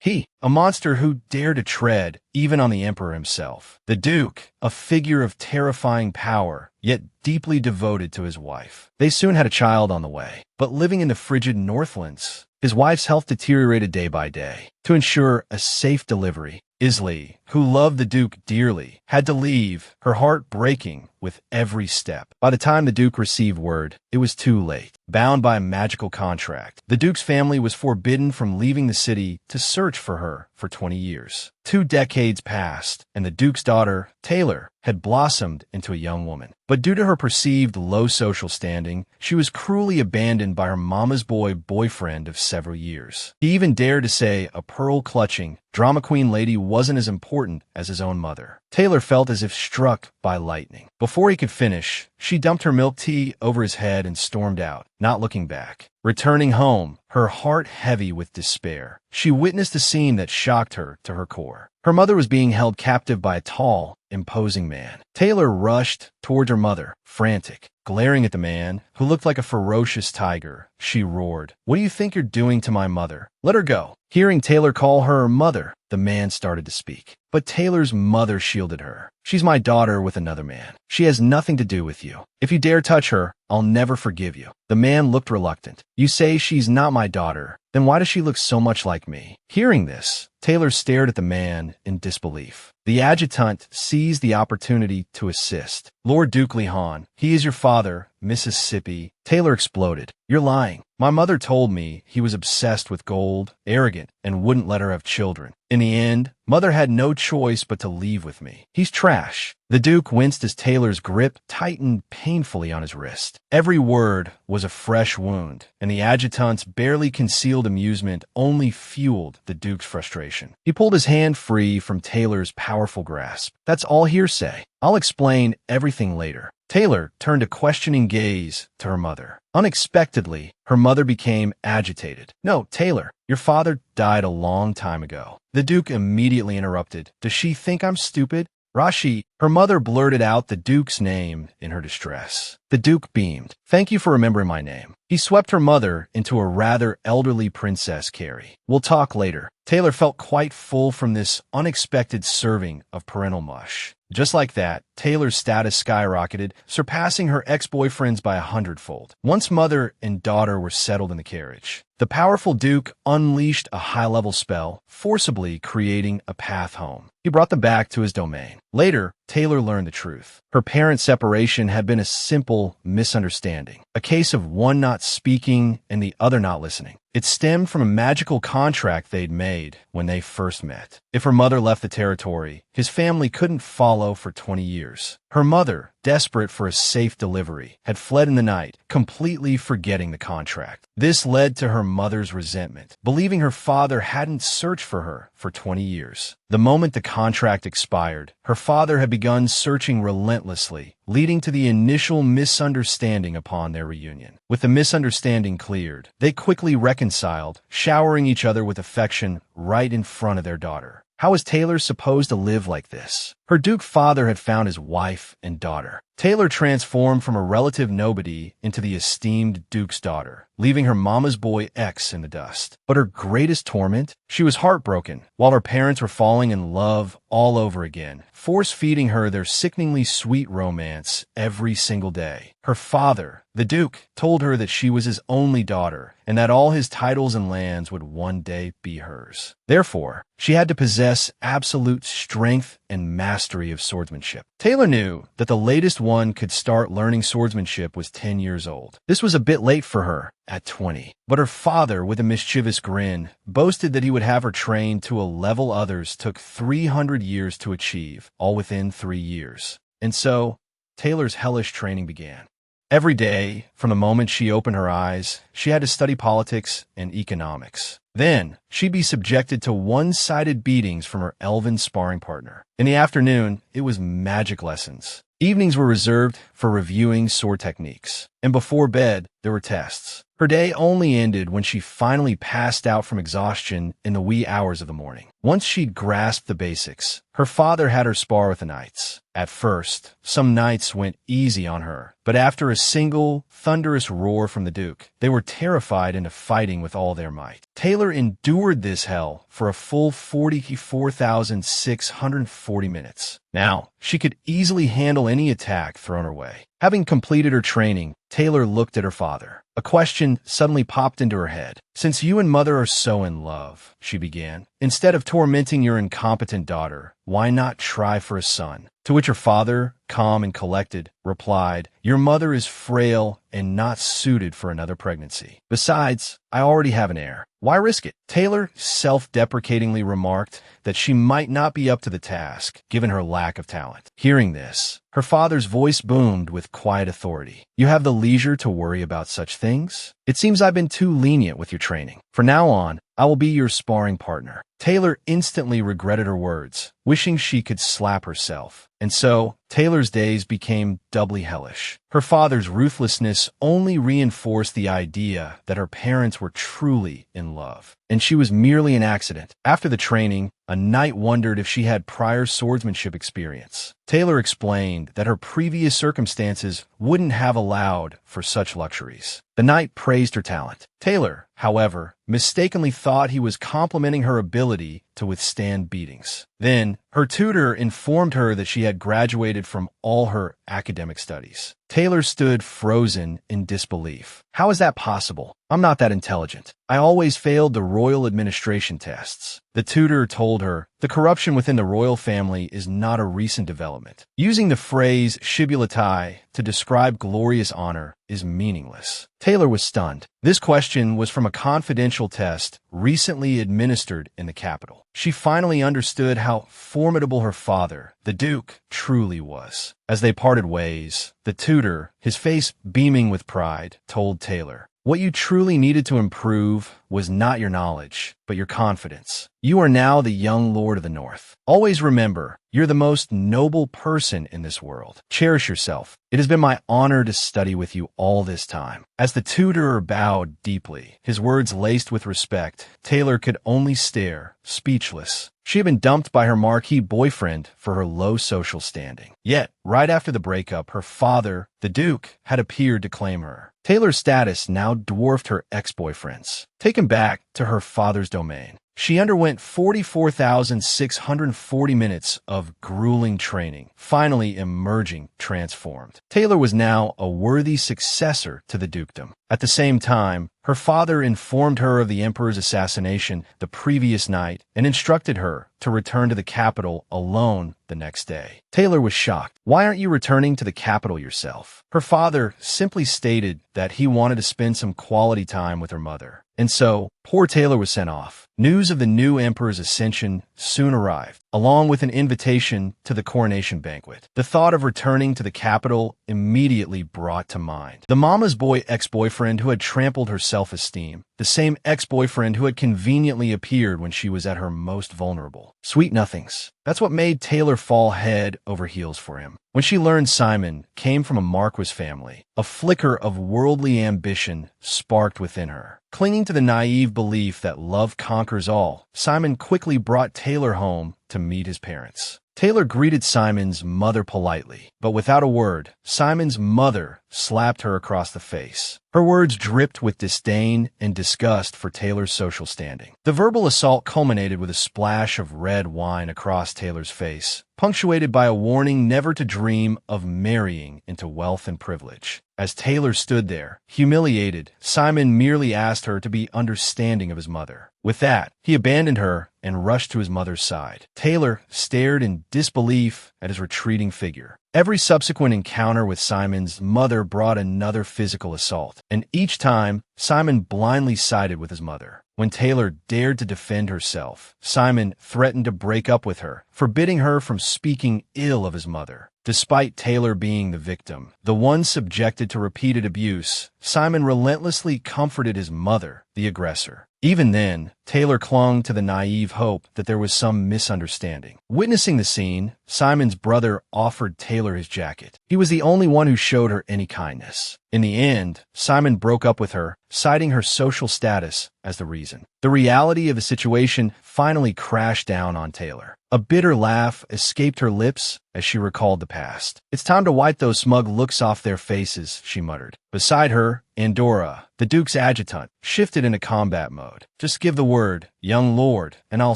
He, a monster who dared to tread even on the emperor himself. The Duke, a figure of terrifying power, yet deeply devoted to his wife. They soon had a child on the way, but living in the frigid Northlands, his wife's health deteriorated day by day. To ensure a safe delivery, Isley, who loved the Duke dearly, had to leave, her heart breaking with every step. By the time the Duke received word, it was too late. Bound by a magical contract, the Duke's family was forbidden from leaving the city to search for her for 20 years. 2 decades passed, and the Duke's daughter, Taylor, had blossomed into a young woman. But due to her perceived low social standing, she was cruelly abandoned by her mama's boyfriend of several years. He even dared to say a pearl-clutching, drama queen lady wasn't as important as his own mother. Taylor felt as if struck by lightning. Before he could finish, she dumped her milk tea over his head and stormed out, not looking back. Returning home, her heart heavy with despair, she witnessed a scene that shocked her to her core. Her mother was being held captive by a tall, imposing man. Taylor rushed toward her mother, frantic. Glaring at the man, who looked like a ferocious tiger, she roared, "What do you think you're doing to my mother? Let her go." Hearing Taylor call her mother, the man started to speak. But Taylor's mother shielded her. "She's my daughter with another man. She has nothing to do with you. If you dare touch her, I'll never forgive you." The man looked reluctant. "You say she's not my daughter. Then why does she look so much like me?" Hearing this, Taylor stared at the man in disbelief. The adjutant seized the opportunity to assist. "Lord Duke Lihan, he is your father, Mississippi." Taylor exploded. "You're lying. My mother told me he was obsessed with gold, arrogant, and wouldn't let her have children. In the end, mother had no choice but to leave with me. He's trash." The Duke winced as Taylor's grip tightened painfully on his wrist. Every word was a fresh wound, and the adjutant's barely concealed amusement only fueled the Duke's frustration. He pulled his hand free from Taylor's powerful grasp. "That's all hearsay. I'll explain everything later." Taylor turned a questioning gaze to her mother. Unexpectedly, her mother became agitated. "No, Taylor, your father died a long time ago." The Duke immediately interrupted. "Does she think I'm stupid?" "Rashi," her mother blurted out the Duke's name in her distress. The Duke beamed. "Thank you for remembering my name." He swept her mother into a rather elderly Princess Carrie. "We'll talk later." Taylor felt quite full from this unexpected serving of parental mush. Just like that, Taylor's status skyrocketed, surpassing her ex-boyfriend's by 100-fold. Once mother and daughter were settled in the carriage, the powerful Duke unleashed a high-level spell, forcibly creating a path home. He brought them back to his domain. Later, Taylor learned the truth. Her parents' separation had been a simple misunderstanding, a case of one not speaking and the other not listening. It stemmed from a magical contract they'd made when they first met. If her mother left the territory, his family couldn't follow for 20 years. Her mother, desperate for a safe delivery, had fled in the night, completely forgetting the contract. This led to her mother's resentment, believing her father hadn't searched for her for 20 years. The moment the contract expired, her father had begun searching relentlessly, leading to the initial misunderstanding upon their reunion. With the misunderstanding cleared, they quickly reconciled, showering each other with affection right in front of their daughter. How was Taylor supposed to live like this? Her Duke father had found his wife and daughter. Taylor transformed from a relative nobody into the esteemed Duke's daughter, leaving her mama's boy ex in the dust. But her greatest torment? She was heartbroken, while her parents were falling in love all over again, force-feeding her their sickeningly sweet romance every single day. Her father, the Duke, told her that she was his only daughter, and that all his titles and lands would one day be hers. Therefore, she had to possess absolute strength and mastery of swordsmanship. Taylor knew that the latest one could start learning swordsmanship was 10 years old. This was a bit late for her, at 20. But her father, with a mischievous grin, boasted that he would have her trained to a level others took 300 years to achieve, all within 3 years. And so, Taylor's hellish training began. Every day, from the moment she opened her eyes, she had to study politics and economics. Then, she'd be subjected to one-sided beatings from her elven sparring partner. In the afternoon, it was magic lessons. Evenings were reserved for reviewing sword techniques. And before bed, there were tests. Her day only ended when she finally passed out from exhaustion in the wee hours of the morning. Once she'd grasped the basics, her father had her spar with the knights. At first, some nights went easy on her, but after a single, thunderous roar from the Duke, they were terrified into fighting with all their might. Taylor endured this hell for a full 44,640 minutes. Now, she could easily handle any attack thrown her way. Having completed her training, Taylor looked at her father. A question suddenly popped into her head. "Since you and Mother are so in love," she began, "instead of tormenting your incompetent daughter, why not try for a son?" To which her father, calm and collected, replied, "Your mother is frail and not suited for another pregnancy. Besides, I already have an heir. Why risk it?" Taylor self-deprecatingly remarked that she might not be up to the task, given her lack of talent. Hearing this, her father's voice boomed with quiet authority. "You have the leisure to worry about such things? It seems I've been too lenient with your training. From now on, I will be your sparring partner." Taylor instantly regretted her words, wishing she could slap herself. And so, Taylor's days became doubly hellish. Her father's ruthlessness only reinforced the idea that her parents were truly in love, and she was merely an accident. After the training, a knight wondered if she had prior swordsmanship experience. Taylor explained that her previous circumstances wouldn't have allowed for such luxuries. The knight praised her talent. Taylor, however, mistakenly thought he was complimenting her ability to withstand beatings. Then, her tutor informed her that she had graduated from all her academic studies. Taylor stood frozen in disbelief. "How is that possible? I'm not that intelligent. I always failed the royal administration tests." The tutor told her, "The corruption within the royal family is not a recent development. Using the phrase shibboleths to describe glorious honor is meaningless." Taylor was stunned. This question was from a confidential test recently administered in the capital. She finally understood how formidable her father, the Duke, truly was. As they parted ways, the tutor, his face beaming with pride, told Taylor, "What you truly needed to improve was not your knowledge, but your confidence. You are now the young Lord of the North. Always remember, you're the most noble person in this world. Cherish yourself. It has been my honor to study with you all this time." As the tutor bowed deeply, his words laced with respect, Taylor could only stare, speechless. She had been dumped by her marquis boyfriend for her low social standing. Yet, right after the breakup, her father, the Duke, had appeared to claim her. Taylor's status now dwarfed her ex-boyfriend's. Taken back to her father's domain, she underwent 44,640 minutes of grueling training, finally emerging transformed. Taylor was now a worthy successor to the dukedom. At the same time, her father informed her of the emperor's assassination the previous night and instructed her to return to the capital alone the next day. Taylor was shocked. "Why aren't you returning to the capital yourself?" Her father simply stated that he wanted to spend some quality time with her mother. And so, poor Taylor was sent off. News of the new emperor's ascension soon arrived, along with an invitation to the coronation banquet. The thought of returning to the capital immediately brought to mind the mama's boy ex-boyfriend who had trampled her self-esteem, the same ex-boyfriend who had conveniently appeared when she was at her most vulnerable. Sweet nothings. That's what made Taylor fall head over heels for him. When she learned Simon came from a Marquis family, a flicker of worldly ambition sparked within her. Clinging to the naive belief that love conquers all, Simon quickly brought Taylor home to meet his parents. Taylor greeted Simon's mother politely, but without a word, Simon's mother slapped her across the face. Her words dripped with disdain and disgust for Taylor's social standing. The verbal assault culminated with a splash of red wine across Taylor's face, punctuated by a warning never to dream of marrying into wealth and privilege. As Taylor stood there, humiliated, Simon merely asked her to be understanding of his mother. With that, he abandoned her and rushed to his mother's side. Taylor stared in disbelief at his retreating figure. Every subsequent encounter with Simon's mother brought another physical assault, and each time, Simon blindly sided with his mother. When Taylor dared to defend herself, Simon threatened to break up with her, forbidding her from speaking ill of his mother. Despite Taylor being the victim, the one subjected to repeated abuse, Simon relentlessly comforted his mother, the aggressor. Even then, Taylor clung to the naive hope that there was some misunderstanding. Witnessing the scene, Simon's brother offered Taylor his jacket. He was the only one who showed her any kindness. In the end, Simon broke up with her, citing her social status as the reason. The reality of the situation finally crashed down on Taylor. A bitter laugh escaped her lips as she recalled the past. "It's time to wipe those smug looks off their faces," she muttered. Beside her, Andorra, the Duke's adjutant, shifted into combat mode. "Just give the word, young lord, and I'll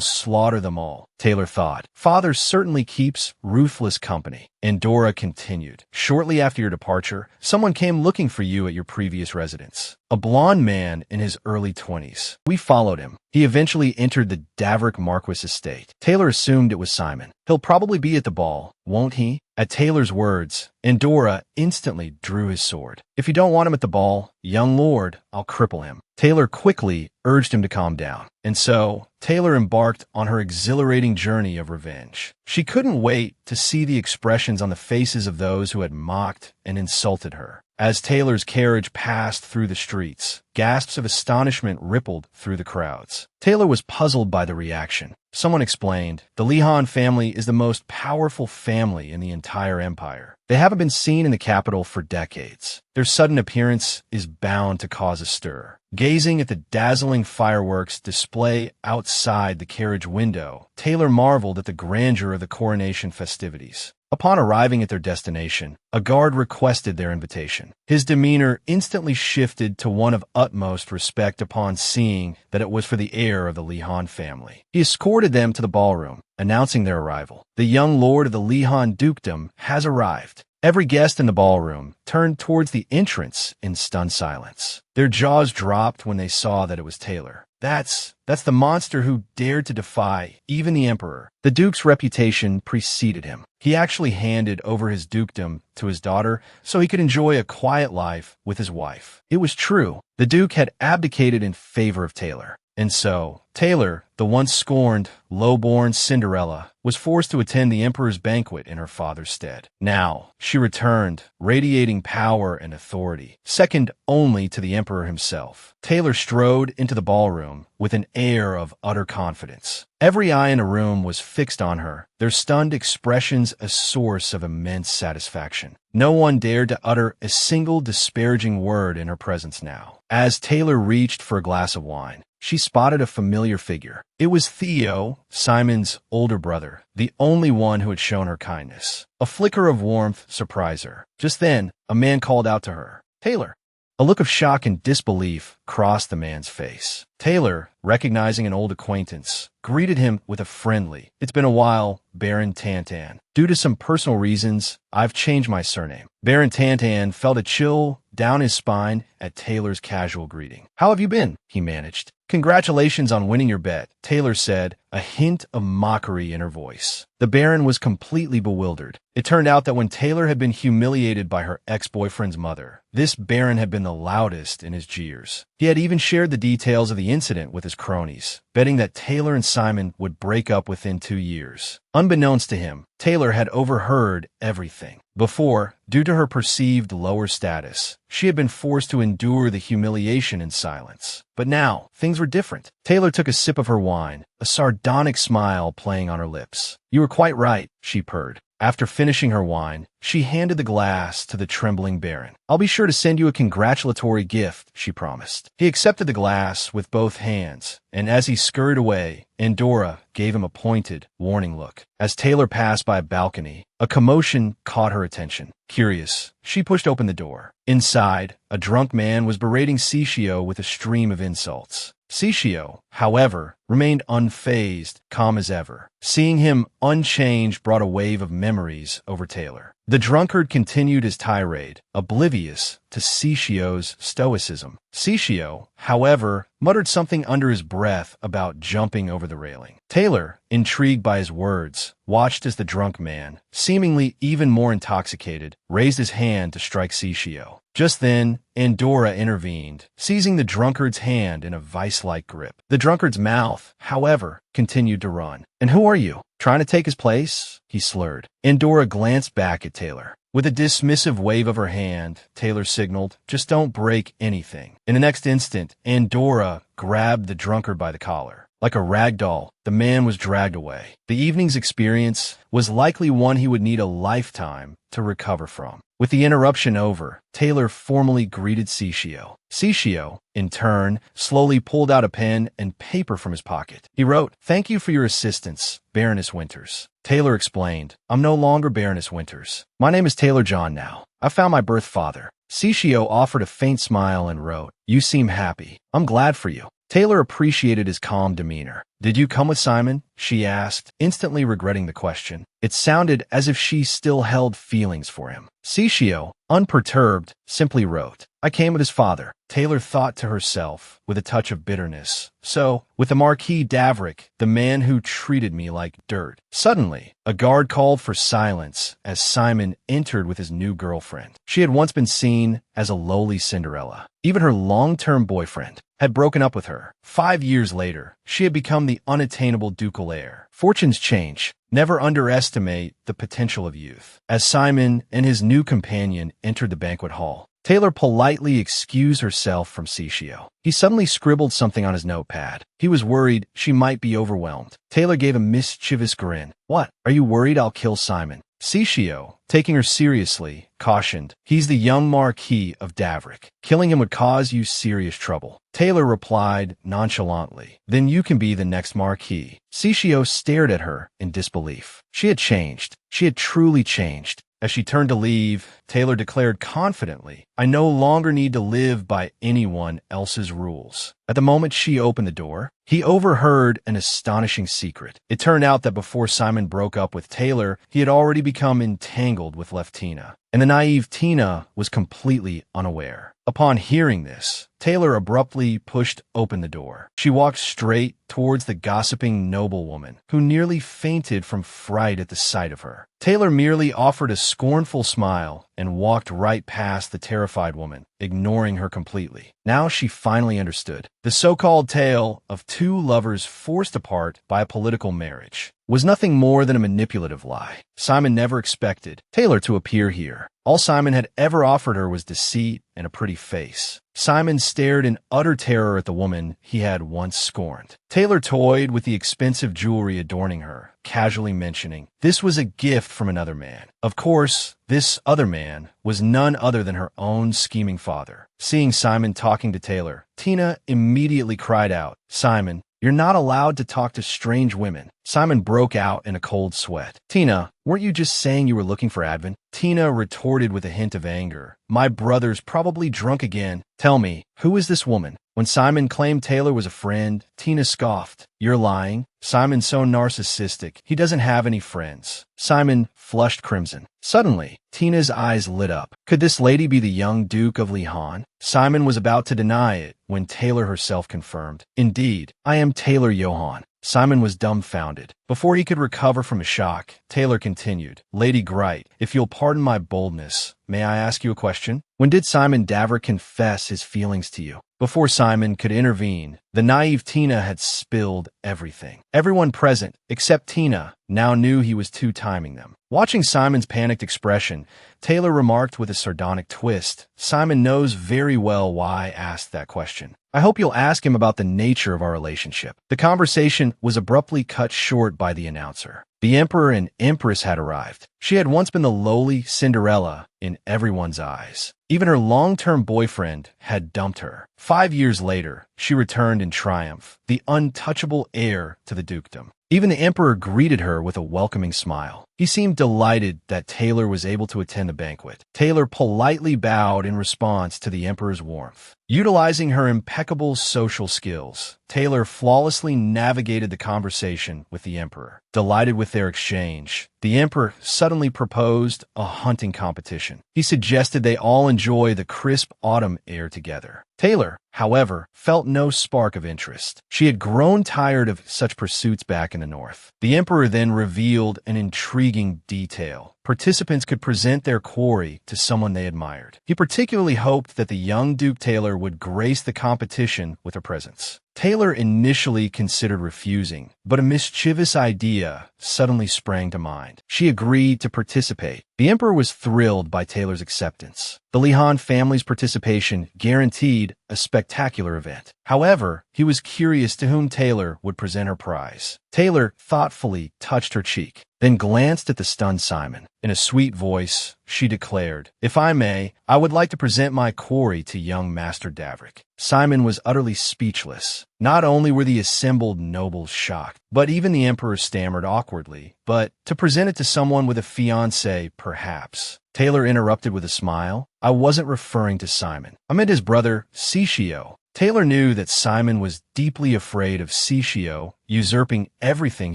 slaughter them all," Taylor thought. "Father certainly keeps ruthless company." Andorra continued. "Shortly after your departure, someone came looking for you at your previous residence. A blond man in his early 20s. We followed him. He eventually entered the Davrick Marquis estate." Taylor assumed it was Simon. "He'll probably be at the ball, won't he?" At Taylor's words, Andorra instantly drew his sword. "If you don't want him at the ball, young lord, I'll cripple him." Taylor quickly urged him to calm down. And so, Taylor embarked on her exhilarating journey of revenge. She couldn't wait to see the expressions on the faces of those who had mocked and insulted her. As Taylor's carriage passed through the streets, gasps of astonishment rippled through the crowds. Taylor was puzzled by the reaction. Someone explained, "The Lihan family is the most powerful family in the entire empire. They haven't been seen in the capital for decades. Their sudden appearance is bound to cause a stir." Gazing at the dazzling fireworks display outside the carriage window, Taylor marveled at the grandeur of the coronation festivities. Upon arriving at their destination, a guard requested their invitation. His demeanor instantly shifted to one of utmost respect upon seeing that it was for the heir of the Lihan family. He escorted them to the ballroom, announcing their arrival. "The young lord of the Lihan dukedom has arrived." Every guest in the ballroom turned towards the entrance in stunned silence. Their jaws dropped when they saw that it was Taylor. That's the monster who dared to defy even the emperor. The Duke's reputation preceded him. He actually handed over his dukedom to his daughter so he could enjoy a quiet life with his wife. It was true. The Duke had abdicated in favor of Taylor. And so, Taylor, the once scorned, low-born Cinderella, was forced to attend the emperor's banquet in her father's stead. Now, she returned, radiating power and authority, second only to the emperor himself. Taylor strode into the ballroom with an air of utter confidence. Every eye in the room was fixed on her, their stunned expressions a source of immense satisfaction. No one dared to utter a single disparaging word in her presence now. As Taylor reached for a glass of wine, she spotted a familiar figure. It was Theo, Simon's older brother, the only one who had shown her kindness. A flicker of warmth surprised her. Just then, a man called out to her, "Taylor." A look of shock and disbelief crossed the man's face. Taylor, recognizing an old acquaintance, greeted him with a friendly, "It's been a while, Baron Tantan. Due to some personal reasons, I've changed my surname." Baron Tantan felt a chill down his spine at Taylor's casual greeting. "How have you been?" he managed. "Congratulations on winning your bet," Taylor said, a hint of mockery in her voice. The Baron was completely bewildered. It turned out that when Taylor had been humiliated by her ex-boyfriend's mother, this Baron had been the loudest in his jeers. He had even shared the details of the incident with his cronies, betting that Taylor and Simon would break up within 2 years. Unbeknownst to him, Taylor had overheard everything. Before, due to her perceived lower status, she had been forced to endure the humiliation in silence. But now, things were different. Taylor took a sip of her wine, a sardonic smile playing on her lips. "You were quite right," she purred. After finishing her wine, she handed the glass to the trembling Baron. "I'll be sure to send you a congratulatory gift," she promised. He accepted the glass with both hands, and as he scurried away, Andorra gave him a pointed, warning look. As Taylor passed by a balcony, a commotion caught her attention. Curious, she pushed open the door. Inside, a drunk man was berating Ciccio with a stream of insults. Ciccio, however, remained unfazed, calm as ever. Seeing him unchanged brought a wave of memories over Taylor. The drunkard continued his tirade, oblivious to Ciccio's stoicism. Ciccio, however, muttered something under his breath about jumping over the railing. Taylor, intrigued by his words, watched as the drunk man, seemingly even more intoxicated, raised his hand to strike Ciccio. Just then, Andorra intervened, seizing the drunkard's hand in a vice-like grip. The drunkard's mouth, however, continued to run. "And who are you? Trying to take his place?" he slurred. Andorra glanced back at Taylor. With a dismissive wave of her hand, Taylor signaled, "Just don't break anything." In the next instant, Andorra grabbed the drunkard by the collar. Like a rag doll, the man was dragged away. The evening's experience was likely one he would need a lifetime to recover from. With the interruption over, Taylor formally greeted Sishio. Sishio, in turn, slowly pulled out a pen and paper from his pocket. He wrote, "Thank you for your assistance, Baroness Winters." Taylor explained, "I'm no longer Baroness Winters. My name is Taylor John now. I found my birth father." Sishio offered a faint smile and wrote, "You seem happy. I'm glad for you." Taylor appreciated his calm demeanor. "Did you come with Simon?" she asked, instantly regretting the question. It sounded as if she still held feelings for him. Sishio, unperturbed, simply wrote, "I came with his father." Taylor thought to herself, with a touch of bitterness, "So, with the Marquis Davrick, the man who treated me like dirt." Suddenly, a guard called for silence as Simon entered with his new girlfriend. She had once been seen as a lowly Cinderella. Even her long-term boyfriend had broken up with her. 5 years later, she had become the unattainable ducal heir. Fortunes change. Never underestimate the potential of youth. As Simon and his new companion entered the banquet hall, Taylor politely excused herself from Sishio. He suddenly scribbled something on his notepad. He was worried she might be overwhelmed. Taylor gave a mischievous grin. "What? Are you worried I'll kill Simon?" Sishio, taking her seriously, cautioned, "He's the young Marquis of Davrick. Killing him would cause you serious trouble." Taylor replied nonchalantly, "Then you can be the next Marquis." Sishio stared at her in disbelief. She had changed. She had truly changed. As she turned to leave, Taylor declared confidently, "I no longer need to live by anyone else's rules." At the moment she opened the door, he overheard an astonishing secret. It turned out that before Simon broke up with Taylor, he had already become entangled with Tina, and the naive Tina was completely unaware. Upon hearing this, Taylor abruptly pushed open the door. She walked straight towards the gossiping noblewoman, who nearly fainted from fright at the sight of her. Taylor merely offered a scornful smile and walked right past the terrified woman, ignoring her completely. Now she finally understood. The so-called tale of two lovers forced apart by a political marriage was nothing more than a manipulative lie. Simon never expected Taylor to appear here. All Simon had ever offered her was deceit and a pretty face. Simon stared in utter terror at the woman he had once scorned. Taylor toyed with the expensive jewelry adorning her, casually mentioning, "This was a gift from another man." Of course, this other man was none other than her own scheming father. Seeing Simon talking to Taylor, Tina immediately cried out, "Simon, you're not allowed to talk to strange women." Simon broke out in a cold sweat. "Tina, weren't you just saying you were looking for Advent?" Tina retorted with a hint of anger. "My brother's probably drunk again. Tell me, who is this woman?" When Simon claimed Taylor was a friend, Tina scoffed. "You're lying. Simon's so narcissistic, he doesn't have any friends." Simon flushed crimson. Suddenly, Tina's eyes lit up. Could this lady be the young Duke of Lihan? Simon was about to deny it when Taylor herself confirmed, "Indeed, I am Taylor Johann." Simon was dumbfounded. Before he could recover from his shock, Taylor continued, "Lady Gright, if you'll pardon my boldness, may I ask you a question? When did Simon Davrick confess his feelings to you?" Before Simon could intervene, the naive Tina had spilled everything. Everyone present, except Tina, now knew he was two-timing them. Watching Simon's panicked expression, Taylor remarked with a sardonic twist, "Simon knows very well why I asked that question. I hope you'll ask him about the nature of our relationship." The conversation was abruptly cut short by the announcer. The Emperor and Empress had arrived. She had once been the lowly Cinderella in everyone's eyes. Even her long-term boyfriend had dumped her. 5 years later, she returned in triumph, the untouchable heir to the dukedom. Even the Emperor greeted her with a welcoming smile. He seemed delighted that Taylor was able to attend the banquet. Taylor politely bowed in response to the Emperor's warmth. Utilizing her impeccable social skills, Taylor flawlessly navigated the conversation with the Emperor. Delighted with their exchange, the Emperor suddenly proposed a hunting competition. He suggested they all enjoy the crisp autumn air together. Taylor, however, felt no spark of interest. She had grown tired of such pursuits back in the north. The Emperor then revealed an intriguing detail. participants could present their quarry to someone they admired. He particularly hoped that the young Duke Taylor would grace the competition with her presence. Taylor initially considered refusing, but a mischievous idea suddenly sprang to mind. She agreed to participate. The emperor was thrilled by Taylor's acceptance. The Lihan family's participation guaranteed a spectacular event. However, he was curious to whom Taylor would present her prize. Taylor thoughtfully touched her cheek, then glanced at the stunned Simon. In a sweet voice, she declared, "If I may, I would like to present my quarry to young Master Davrick." Simon was utterly speechless. Not only were the assembled nobles shocked, but even the emperor stammered awkwardly. "But to present it to someone with a fiancé, perhaps." Taylor interrupted with a smile. "I wasn't referring to Simon. I meant his brother, Sishio." Taylor knew that Simon was deeply afraid of Sishio usurping everything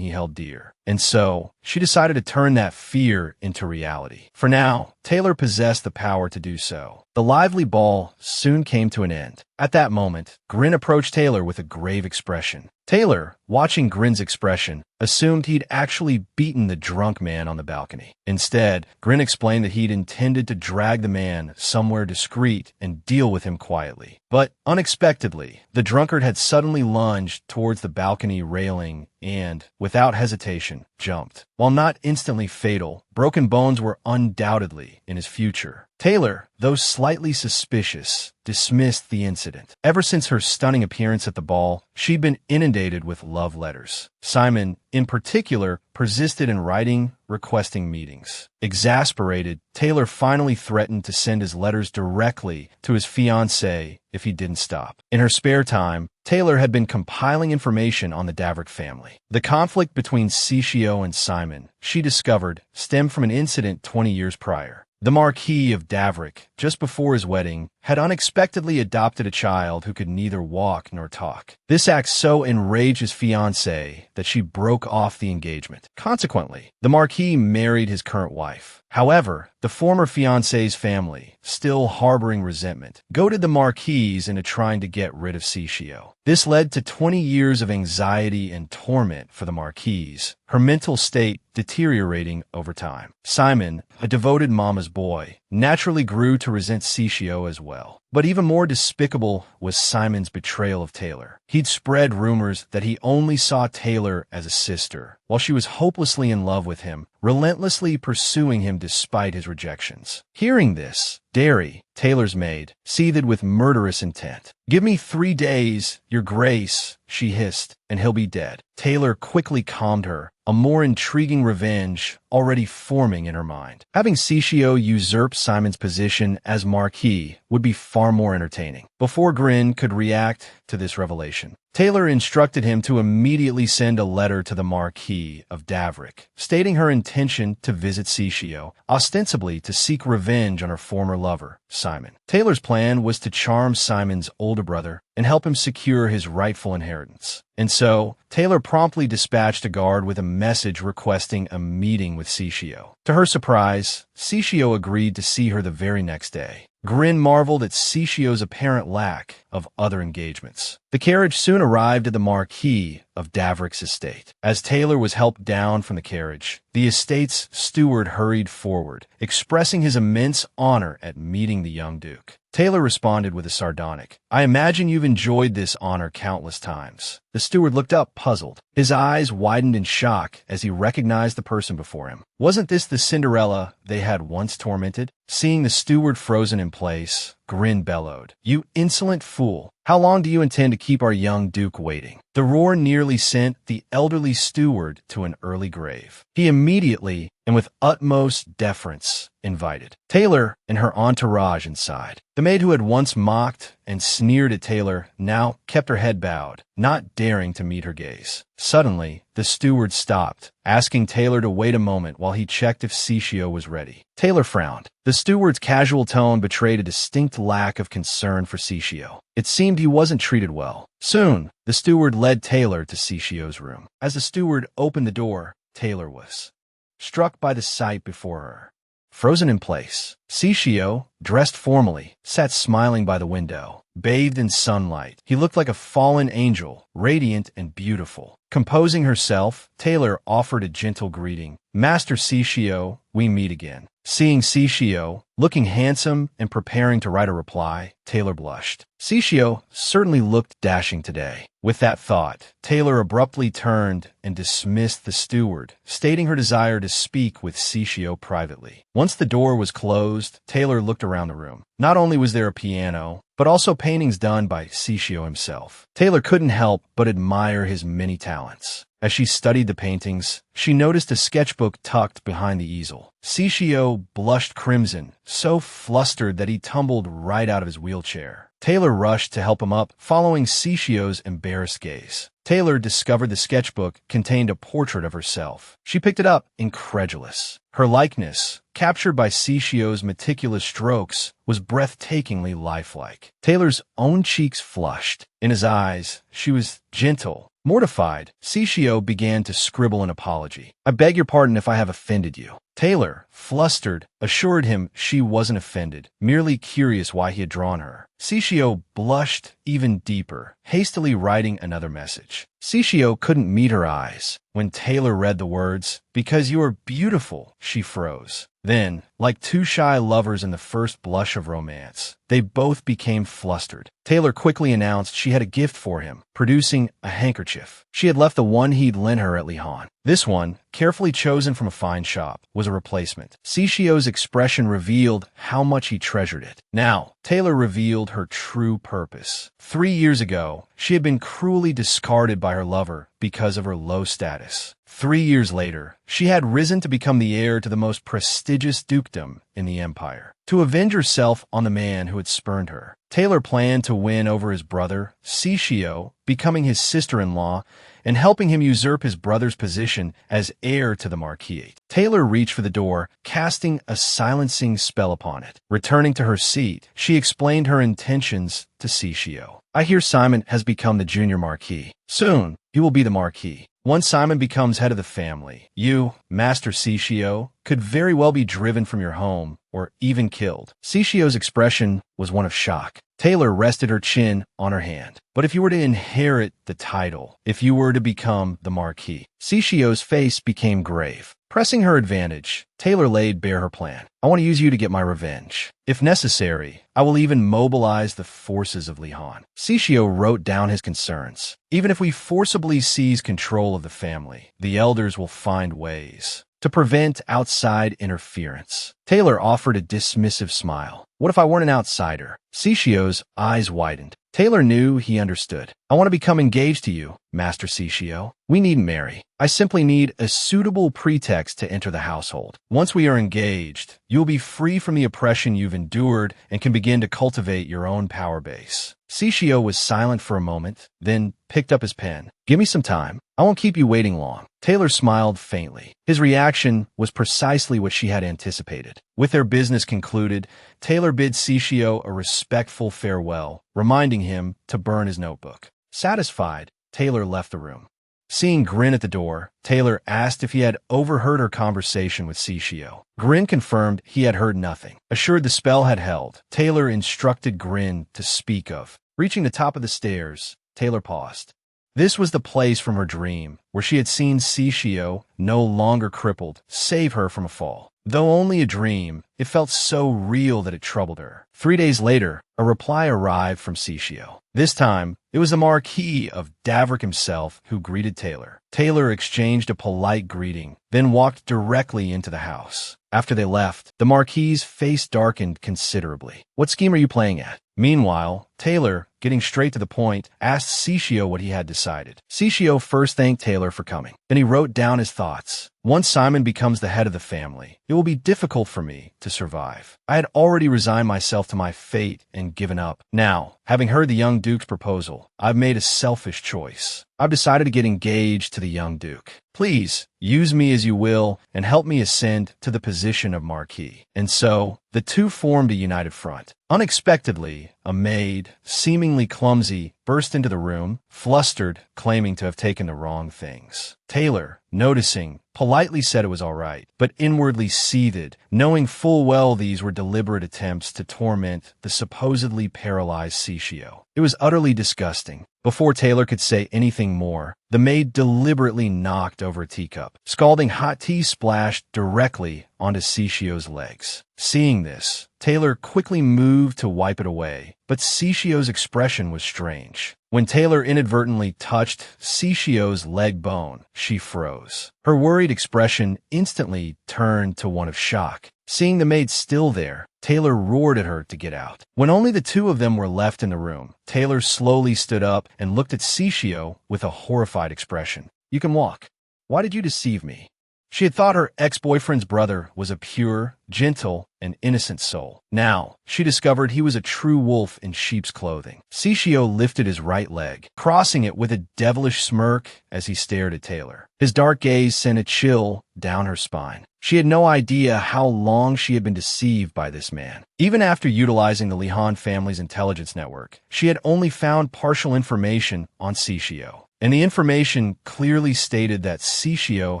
he held dear, and so she decided to turn that fear into reality. For now, Taylor possessed the power to do so. The lively ball soon came to an end. At that moment, Grin approached Taylor with a grave expression. Taylor, watching Grin's expression, assumed he'd actually beaten the drunk man on the balcony. Instead, Grin explained that he'd intended to drag the man somewhere discreet and deal with him quietly. But unexpectedly, the drunkard had suddenly lunged towards the balcony railing and, without hesitation, jumped. While not instantly fatal, broken bones were undoubtedly in his future. Taylor, though slightly suspicious, dismissed the incident. Ever since her stunning appearance at the ball, she'd been inundated with love letters. Simon, in particular, persisted in writing, requesting meetings. Exasperated, Taylor finally threatened to send his letters directly to his fiancée if he didn't stop. In her spare time, Taylor had been compiling information on the Davrick family. The conflict between Sishio and Simon, she discovered, stemmed from an incident 20 years prior. The Marquis of Davrick, just before his wedding, had unexpectedly adopted a child who could neither walk nor talk. This act so enraged his fiancée that she broke off the engagement. Consequently, the Marquis married his current wife. However, the former fiancé's family, still harboring resentment, goaded the Marquis into trying to get rid of Sishio. This led to 20 years of anxiety and torment for the Marquise, her mental state deteriorating over time. Simon, a devoted mama's boy, naturally grew to resent Sishio as well. But even more despicable was Simon's betrayal of Taylor. He'd spread rumors that he only saw Taylor as a sister, while she was hopelessly in love with him, relentlessly pursuing him despite his rejections. Hearing this, Derry, Taylor's maid, seethed with murderous intent. "Give me 3 days, your grace," she hissed, "and he'll be dead." Taylor quickly calmed her, a more intriguing revenge already forming in her mind. Having Sishio usurp Simon's position as Marquis would be far more entertaining. Before Grin could react to this revelation, Taylor instructed him to immediately send a letter to the Marquis of Davrick, stating her intention to visit Sishio, ostensibly to seek revenge on her former lover, Simon. Taylor's plan was to charm Simon's older brother and help him secure his rightful inheritance. And so, Taylor promptly dispatched a guard with a message requesting a meeting with Sishio. To her surprise, Sishio agreed to see her the very next day. Grin marveled at Sishio's apparent lack of other engagements. The carriage soon arrived at the Marquis of Davrick's estate. As Taylor was helped down from the carriage, the estate's steward hurried forward, expressing his immense honor at meeting the young duke. Taylor responded with a sardonic, "I imagine you've enjoyed this honor countless times." The steward looked up, puzzled. His eyes widened in shock as he recognized the person before him. Wasn't this the Cinderella they had once tormented? Seeing the steward frozen in place, Grin bellowed, "You insolent fool! How long do you intend to keep our young duke waiting?" The roar nearly sent the elderly steward to an early grave. He immediately, and with utmost deference, invited Taylor and her entourage inside. The maid who had once mocked and sneered at Taylor now kept her head bowed, not daring to meet her gaze. Suddenly, the steward stopped, asking Taylor to wait a moment while he checked if Sishio was ready. Taylor frowned. The steward's casual tone betrayed a distinct lack of concern for Sishio. It seemed he wasn't treated well. Soon, the steward led Taylor to Sishio's room. As the steward opened the door, Taylor was struck by the sight before her. Frozen in place, Sishio, dressed formally, sat smiling by the window, bathed in sunlight. He looked like a fallen angel, radiant and beautiful. Composing herself, Taylor offered a gentle greeting. "Master Sishio, we meet again. Seeing Sishio, looking handsome and preparing to write a reply, Taylor blushed. Sishio certainly looked dashing today. With that thought, Taylor abruptly turned and dismissed the steward, stating her desire to speak with Sishio privately. Once the door was closed, Taylor looked around the room. Not only was there a piano, but also paintings done by Sishio himself. Taylor couldn't help but admire his many talents. As she studied the paintings, she noticed a sketchbook tucked behind the easel. Sishio blushed crimson, so flustered that he tumbled right out of his wheelchair. Taylor rushed to help him up, following Sishio's embarrassed gaze. Taylor discovered the sketchbook contained a portrait of herself. She picked it up, incredulous. Her likeness, captured by Sishio's meticulous strokes, was breathtakingly lifelike. Taylor's own cheeks flushed. In his eyes, she was gentle. Mortified, Sishio began to scribble an apology. "I beg your pardon if I have offended you." Taylor, flustered, assured him she wasn't offended, merely curious why he had drawn her. Sishio blushed even deeper, hastily writing another message. Sishio couldn't meet her eyes. When Taylor read the words, "Because you are beautiful," she froze. Then, like two shy lovers in the first blush of romance, they both became flustered. Taylor quickly announced she had a gift for him, producing a handkerchief. She had left the one he'd lent her at Lihan. This one, carefully chosen from a fine shop, was a replacement. Sishio's expression revealed how much he treasured it. Now, Taylor revealed her true purpose. 3 years ago, she had been cruelly discarded by her lover because of her low status. 3 years later, she had risen to become the heir to the most prestigious dukedom in the empire. To avenge herself on the man who had spurned her, Taylor planned to win over his brother, Sishio, becoming his sister-in-law, and helping him usurp his brother's position as heir to the marquisate. Taylor reached for the door, casting a silencing spell upon it. Returning to her seat, she explained her intentions to Sishio. "I hear Simon has become the junior marquis. Soon, he will be the marquis. Once Simon becomes head of the family, you, Master Sishio, could very well be driven from your home or even killed." Sishio's expression was one of shock. Taylor rested her chin on her hand. "But if you were to inherit the title, if you were to become the marquis?" Sishio's face became grave. Pressing her advantage, Taylor laid bare her plan. "I want to use you to get my revenge. If necessary, I will even mobilize the forces of Lihan." Sishio wrote down his concerns. "Even if we forcibly seize control of the family, the elders will find ways to prevent outside interference." Taylor offered a dismissive smile. "What if I weren't an outsider?" Sishio's eyes widened. Taylor knew he understood. "I want to become engaged to you, Master Sishio. We needn't marry. I simply need a suitable pretext to enter the household. Once we are engaged, you will be free from the oppression you've endured and can begin to cultivate your own power base." Sishio was silent for a moment, then picked up his pen. "Give me some time. I won't keep you waiting long." Taylor smiled faintly. His reaction was precisely what she had anticipated. With their business concluded, Taylor bid Sishio a respectful farewell, reminding him to burn his notebook. Satisfied, Taylor left the room. Seeing Grin at the door, Taylor asked if he had overheard her conversation with Sishio. Grin confirmed he had heard nothing. Assured the spell had held, Taylor instructed Grin to speak of. Reaching the top of the stairs, Taylor paused. This was the place from her dream, where she had seen Sishio, no longer crippled, save her from a fall. Though only a dream, it felt so real that it troubled her. 3 days later, a reply arrived from Sishio. This time, it was the Marquis of Davrick himself who greeted Taylor. Taylor exchanged a polite greeting, then walked directly into the house. After they left, the Marquis's face darkened considerably. "What scheme are you playing at?" Meanwhile, Taylor, getting straight to the point, asked Sishio what he had decided. Sishio first thanked Taylor for coming. Then he wrote down his thoughts. "Once Simon becomes the head of the family, it will be difficult for me to survive. I had already resigned myself to my fate and given up. Now, having heard the young duke's proposal, I've made a selfish choice. I've decided to get engaged to the young duke. Please, use me as you will and help me ascend to the position of marquis." And so, the two formed a united front. Unexpectedly, a maid, seemingly clumsy, burst into the room, flustered, claiming to have taken the wrong things. Taylor, noticing, politely said it was all right, but inwardly seethed, knowing full well these were deliberate attempts to torment the supposedly paralyzed Sishio. It was utterly disgusting. Before Taylor could say anything more, the maid deliberately knocked over a teacup. Scalding hot tea splashed directly onto Sishio's legs. Seeing this, Taylor quickly moved to wipe it away, but Sishio's expression was strange. When Taylor inadvertently touched Sishio's leg bone, she froze. Her worried expression instantly turned to one of shock. Seeing the maid still there, Taylor roared at her to get out. When only the two of them were left in the room, Taylor slowly stood up and looked at Sishio with a horrified expression. "You can walk. Why did you deceive me?" She had thought her ex-boyfriend's brother was a pure, gentle, and innocent soul. Now, she discovered he was a true wolf in sheep's clothing. Sishio lifted his right leg, crossing it with a devilish smirk as he stared at Taylor. His dark gaze sent a chill down her spine. She had no idea how long she had been deceived by this man. Even after utilizing the Lihan family's intelligence network, she had only found partial information on Sishio. And the information clearly stated that Sishio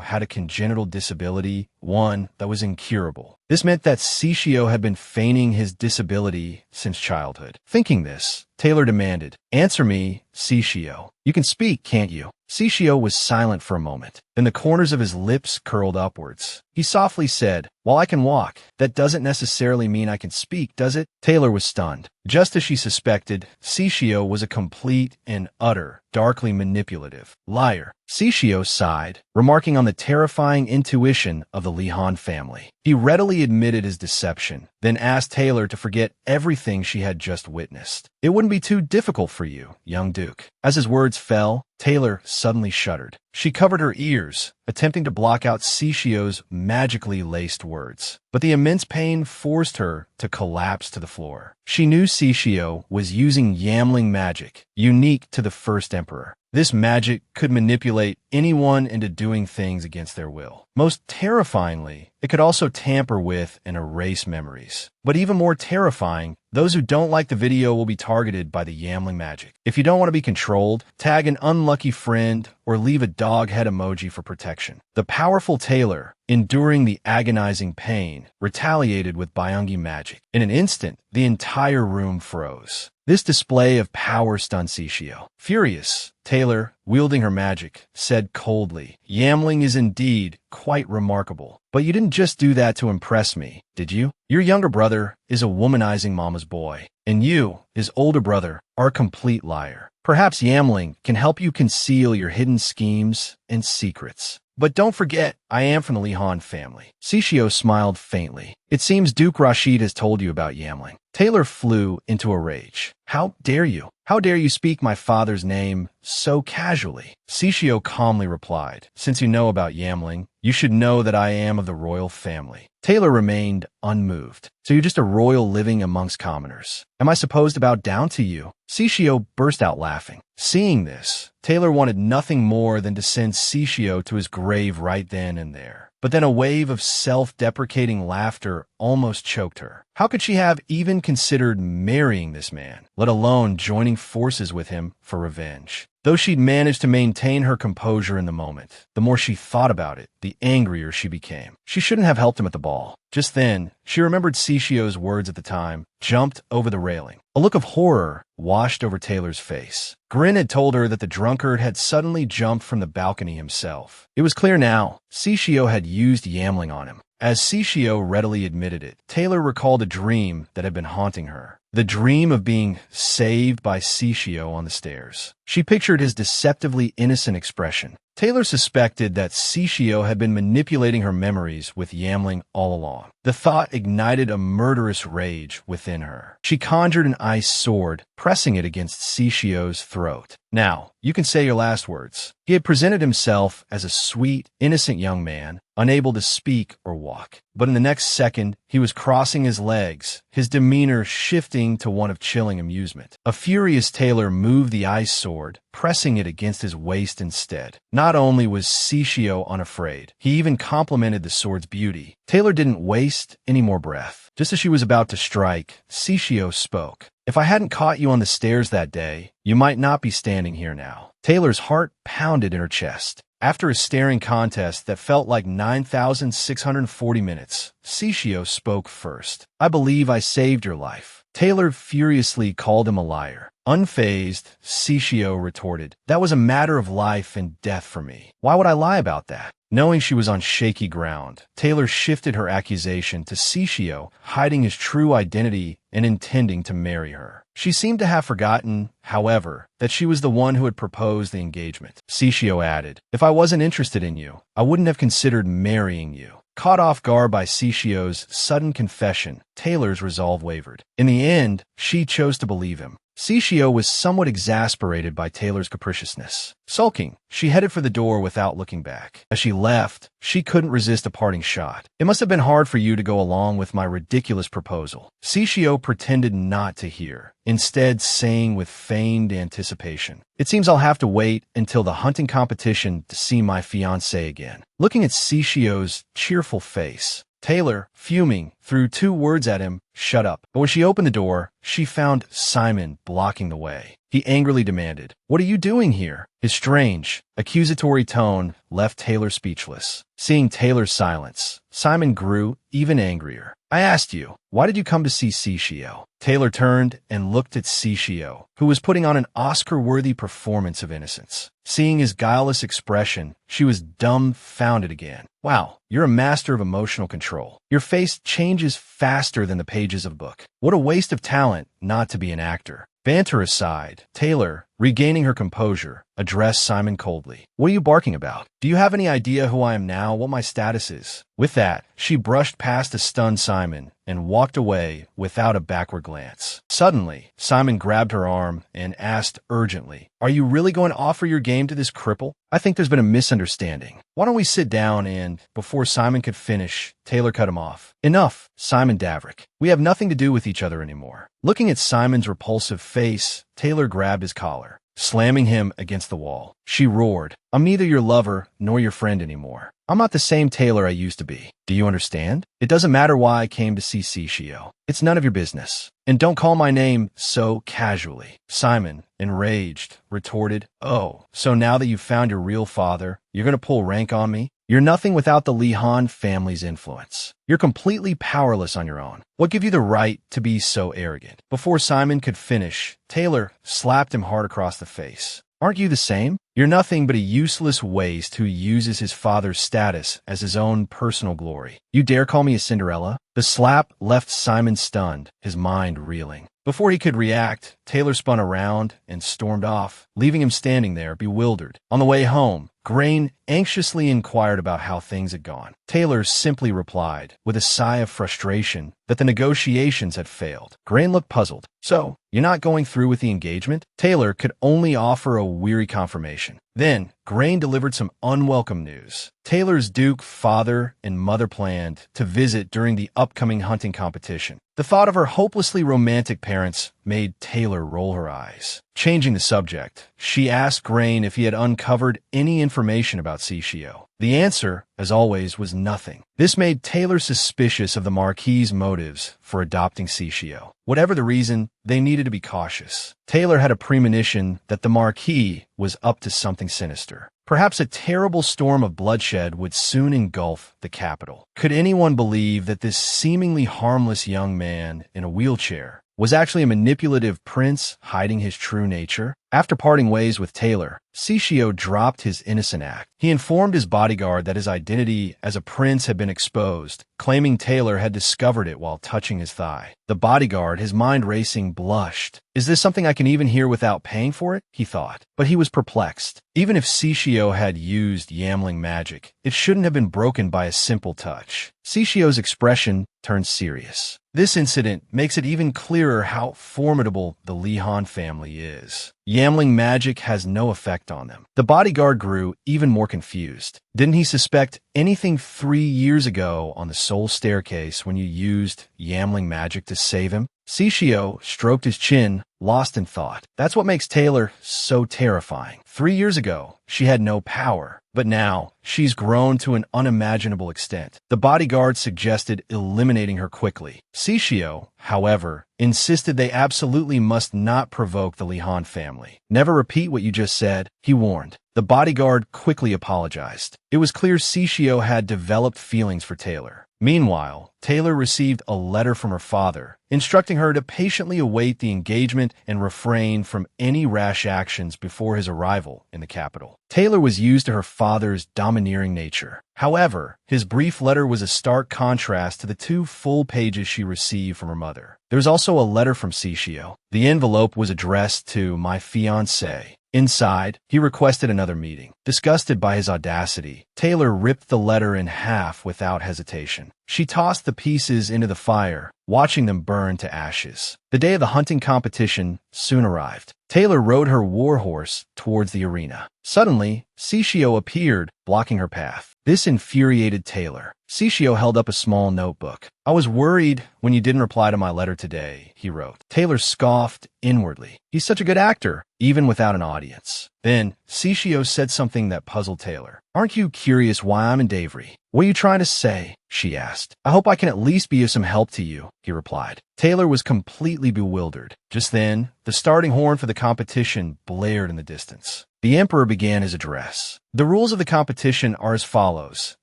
had a congenital disability, one that was incurable. This meant that Sishio had been feigning his disability since childhood. Thinking this, Taylor demanded, "Answer me, Sishio. You can speak, can't you?" Sishio was silent for a moment. Then the corners of his lips curled upwards. He softly said, "While I can walk, that doesn't necessarily mean I can speak, does it?" Taylor was stunned. Just as she suspected, Sishio was a complete and utter, darkly manipulative liar. Sishio sighed, remarking on the terrifying intuition of the Lihan family. He readily admitted his deception, then asked Taylor to forget everything she had just witnessed. "It wouldn't be too difficult for you, young Duke." As his words fell, Taylor suddenly shuddered. She covered her ears, attempting to block out Sishio's magically laced words. But the immense pain forced her to collapse to the floor. She knew Sishio was using Yamling magic, unique to the first emperor. This magic could manipulate anyone into doing things against their will. Most terrifyingly, it could also tamper with and erase memories. But even more terrifying, those who don't like the video will be targeted by the Yamling magic. If you don't want to be controlled, tag an unlucky friend or leave a dog head emoji for protection. The powerful Taylor, enduring the agonizing pain, retaliated with Byungi magic. In an instant, the entire room froze. This display of power stunned Sishio. Furious, Taylor, wielding her magic, said coldly, "Yamling is indeed quite remarkable. But you didn't just do that to impress me, did you? Your younger brother is a womanizing mama's boy, and you, his older brother, are a complete liar. Perhaps Yamling can help you conceal your hidden schemes and secrets. But don't forget, I am from the Lihan family." Sishio smiled faintly. "It seems Duke Rashid has told you about Yamling." Taylor flew into a rage. "How dare you? How dare you speak my father's name so casually?" Sishio calmly replied, "Since you know about Yamling, you should know that I am of the royal family." Taylor remained unmoved. "So you're just a royal living amongst commoners. Am I supposed to bow down to you?" Sishio burst out laughing. Seeing this, Taylor wanted nothing more than to send Sishio to his grave right then and there. But then a wave of self-deprecating laughter almost choked her. How could she have even considered marrying this man, let alone joining forces with him for revenge? Though she'd managed to maintain her composure in the moment, the more she thought about it, the angrier she became. She shouldn't have helped him at the ball. Just then, she remembered Sishio's words at the time, jumped over the railing. A look of horror washed over Taylor's face. Grin had told her that the drunkard had suddenly jumped from the balcony himself. It was clear now, Sishio had used Yamling on him. As Sishio readily admitted it, Taylor recalled a dream that had been haunting her. The dream of being saved by Sishio on the stairs. She pictured his deceptively innocent expression. Taylor suspected that Sishio had been manipulating her memories with Yamling all along. The thought ignited a murderous rage within her. She conjured an ice sword, pressing it against Sishio's throat. "Now, you can say your last words." He had presented himself as a sweet, innocent young man, unable to speak or walk. But in the next second, he was crossing his legs, his demeanor shifting to one of chilling amusement. A furious Taylor moved the ice sword, pressing it against his waist instead. Not only was Sishio unafraid, he even complimented the sword's beauty. Taylor didn't waste any more breath. Just as she was about to strike, Sishio spoke. "If I hadn't caught you on the stairs that day, you might not be standing here now." Taylor's heart pounded in her chest. After a staring contest that felt like 9,640 minutes, Sishio spoke first. "I believe I saved your life. Taylor furiously called him a liar. Unfazed, Sishio retorted, "That was a matter of life and death for me. Why would I lie about that?" Knowing she was on shaky ground, Taylor shifted her accusation to Sishio hiding his true identity and intending to marry her. She seemed to have forgotten, however, that she was the one who had proposed the engagement. Sishio added, "If I wasn't interested in you, I wouldn't have considered marrying you." Caught off guard by Sishio's sudden confession, Taylor's resolve wavered. In the end, she chose to believe him. Sishio was somewhat exasperated by Taylor's capriciousness. Sulking, she headed for the door without looking back. As she left, she couldn't resist a parting shot. "It must have been hard for you to go along with my ridiculous proposal." Sishio pretended not to hear, instead saying with feigned anticipation, "It seems I'll have to wait until the hunting competition to see my fiancé again." Looking at Sishio's cheerful face, Taylor, fuming, threw 2 words at him, "Shut up." But when she opened the door, she found Simon blocking the way. He angrily demanded, "What are you doing here?" His strange, accusatory tone left Taylor speechless. Seeing Taylor's silence, Simon grew even angrier. "I asked you, why did you come to see Sishio?" Taylor turned and looked at Sishio, who was putting on an Oscar-worthy performance of innocence. Seeing his guileless expression, she was dumbfounded again. "Wow, you're a master of emotional control. Your face changes faster than the pages of a book. What a waste of talent not to be an actor." Banter aside, Taylor, regaining her composure, addressed Simon coldly. "What are you barking about? Do you have any idea who I am now, what my status is?" With that, she brushed past the stunned Simon and walked away without a backward glance. Suddenly, Simon grabbed her arm and asked urgently, "Are you really going to offer your game to this cripple? I think there's been a misunderstanding. Why don't we sit down?" And, before Simon could finish, Taylor cut him off. "Enough, Simon Davrick. We have nothing to do with each other anymore." Looking at Simon's repulsive face, Taylor grabbed his collar, slamming him against the wall. She roared, "I'm neither your lover nor your friend anymore. I'm not the same Taylor I used to be. Do you understand? It doesn't matter why I came to see Sishio. It's none of your business. And don't call my name so casually." Simon, enraged, retorted, "Oh, so now that you've found your real father, you're going to pull rank on me? You're nothing without the Lee Han family's influence. You're completely powerless on your own. What gave you the right to be so arrogant?" Before Simon could finish, Taylor slapped him hard across the face. "Aren't you the same? You're nothing but a useless waste who uses his father's status as his own personal glory. You dare call me a Cinderella?" The slap left Simon stunned, his mind reeling. Before he could react, Taylor spun around and stormed off, leaving him standing there, bewildered. On the way home, Grain anxiously inquired about how things had gone. Taylor simply replied, with a sigh of frustration, that the negotiations had failed. Grain looked puzzled. "So, you're not going through with the engagement?" Taylor could only offer a weary confirmation. Then, Grain delivered some unwelcome news. Taylor's Duke father and mother planned to visit during the upcoming hunting competition. The thought of her hopelessly romantic parents made Taylor roll her eyes. Changing the subject, she asked Grain if he had uncovered any information about Sishio. The answer, as always, was nothing. This made Taylor suspicious of the Marquis's motives for adopting Sishio. Whatever the reason, they needed to be cautious. Taylor had a premonition that the Marquis was up to something sinister. Perhaps a terrible storm of bloodshed would soon engulf the capital. Could anyone believe that this seemingly harmless young man in a wheelchair was actually a manipulative prince hiding his true nature? After parting ways with Taylor, Sishio dropped his innocent act. He informed his bodyguard that his identity as a prince had been exposed, claiming Taylor had discovered it while touching his thigh. The bodyguard, his mind racing, blushed. "Is this something I can even hear without paying for it?" he thought. But he was perplexed. Even if Sishio had used Yamling magic, it shouldn't have been broken by a simple touch. Sishio's expression turned serious. This incident makes it even clearer how formidable the Lee Han family is. Yamling magic has no effect on them. The bodyguard grew even more confused. Didn't he suspect anything 3 years ago on the Soul Staircase when you used Yamling magic to save him? Sishio stroked his chin, lost in thought. That's what makes Taylor so terrifying. 3 years ago, she had no power, but now she's grown to an unimaginable extent. The bodyguard suggested eliminating her quickly. Sishio, however, insisted they absolutely must not provoke the Lee Han family. "Never repeat what you just said," he warned. The bodyguard quickly apologized. It was clear Sishio had developed feelings for Taylor. Meanwhile, Taylor received a letter from her father, instructing her to patiently await the engagement and refrain from any rash actions before his arrival in the capital. Taylor was used to her father's domineering nature. However, his brief letter was a stark contrast to the 2 full pages she received from her mother. There was also a letter from Sishio. The envelope was addressed to my fiancé. Inside, he requested another meeting. Disgusted by his audacity, Taylor ripped the letter in half without hesitation. She tossed the pieces into the fire, watching them burn to ashes. The day of the hunting competition soon arrived. Taylor rode her warhorse towards the arena. Suddenly, Sishio appeared, blocking her path. This infuriated Taylor. Sishio held up a small notebook. "I was worried when you didn't reply to my letter today," he wrote. Taylor scoffed inwardly. He's such a good actor, even without an audience. Then, Sishio said something that puzzled Taylor. "Aren't you curious why I'm in Davery?" "What are you trying to say?" she asked. "I hope I can at least be of some help to you," he replied. Taylor was completely bewildered. Just then, the starting horn for the competition blared in the distance. The emperor began his address. The rules of the competition are as follows.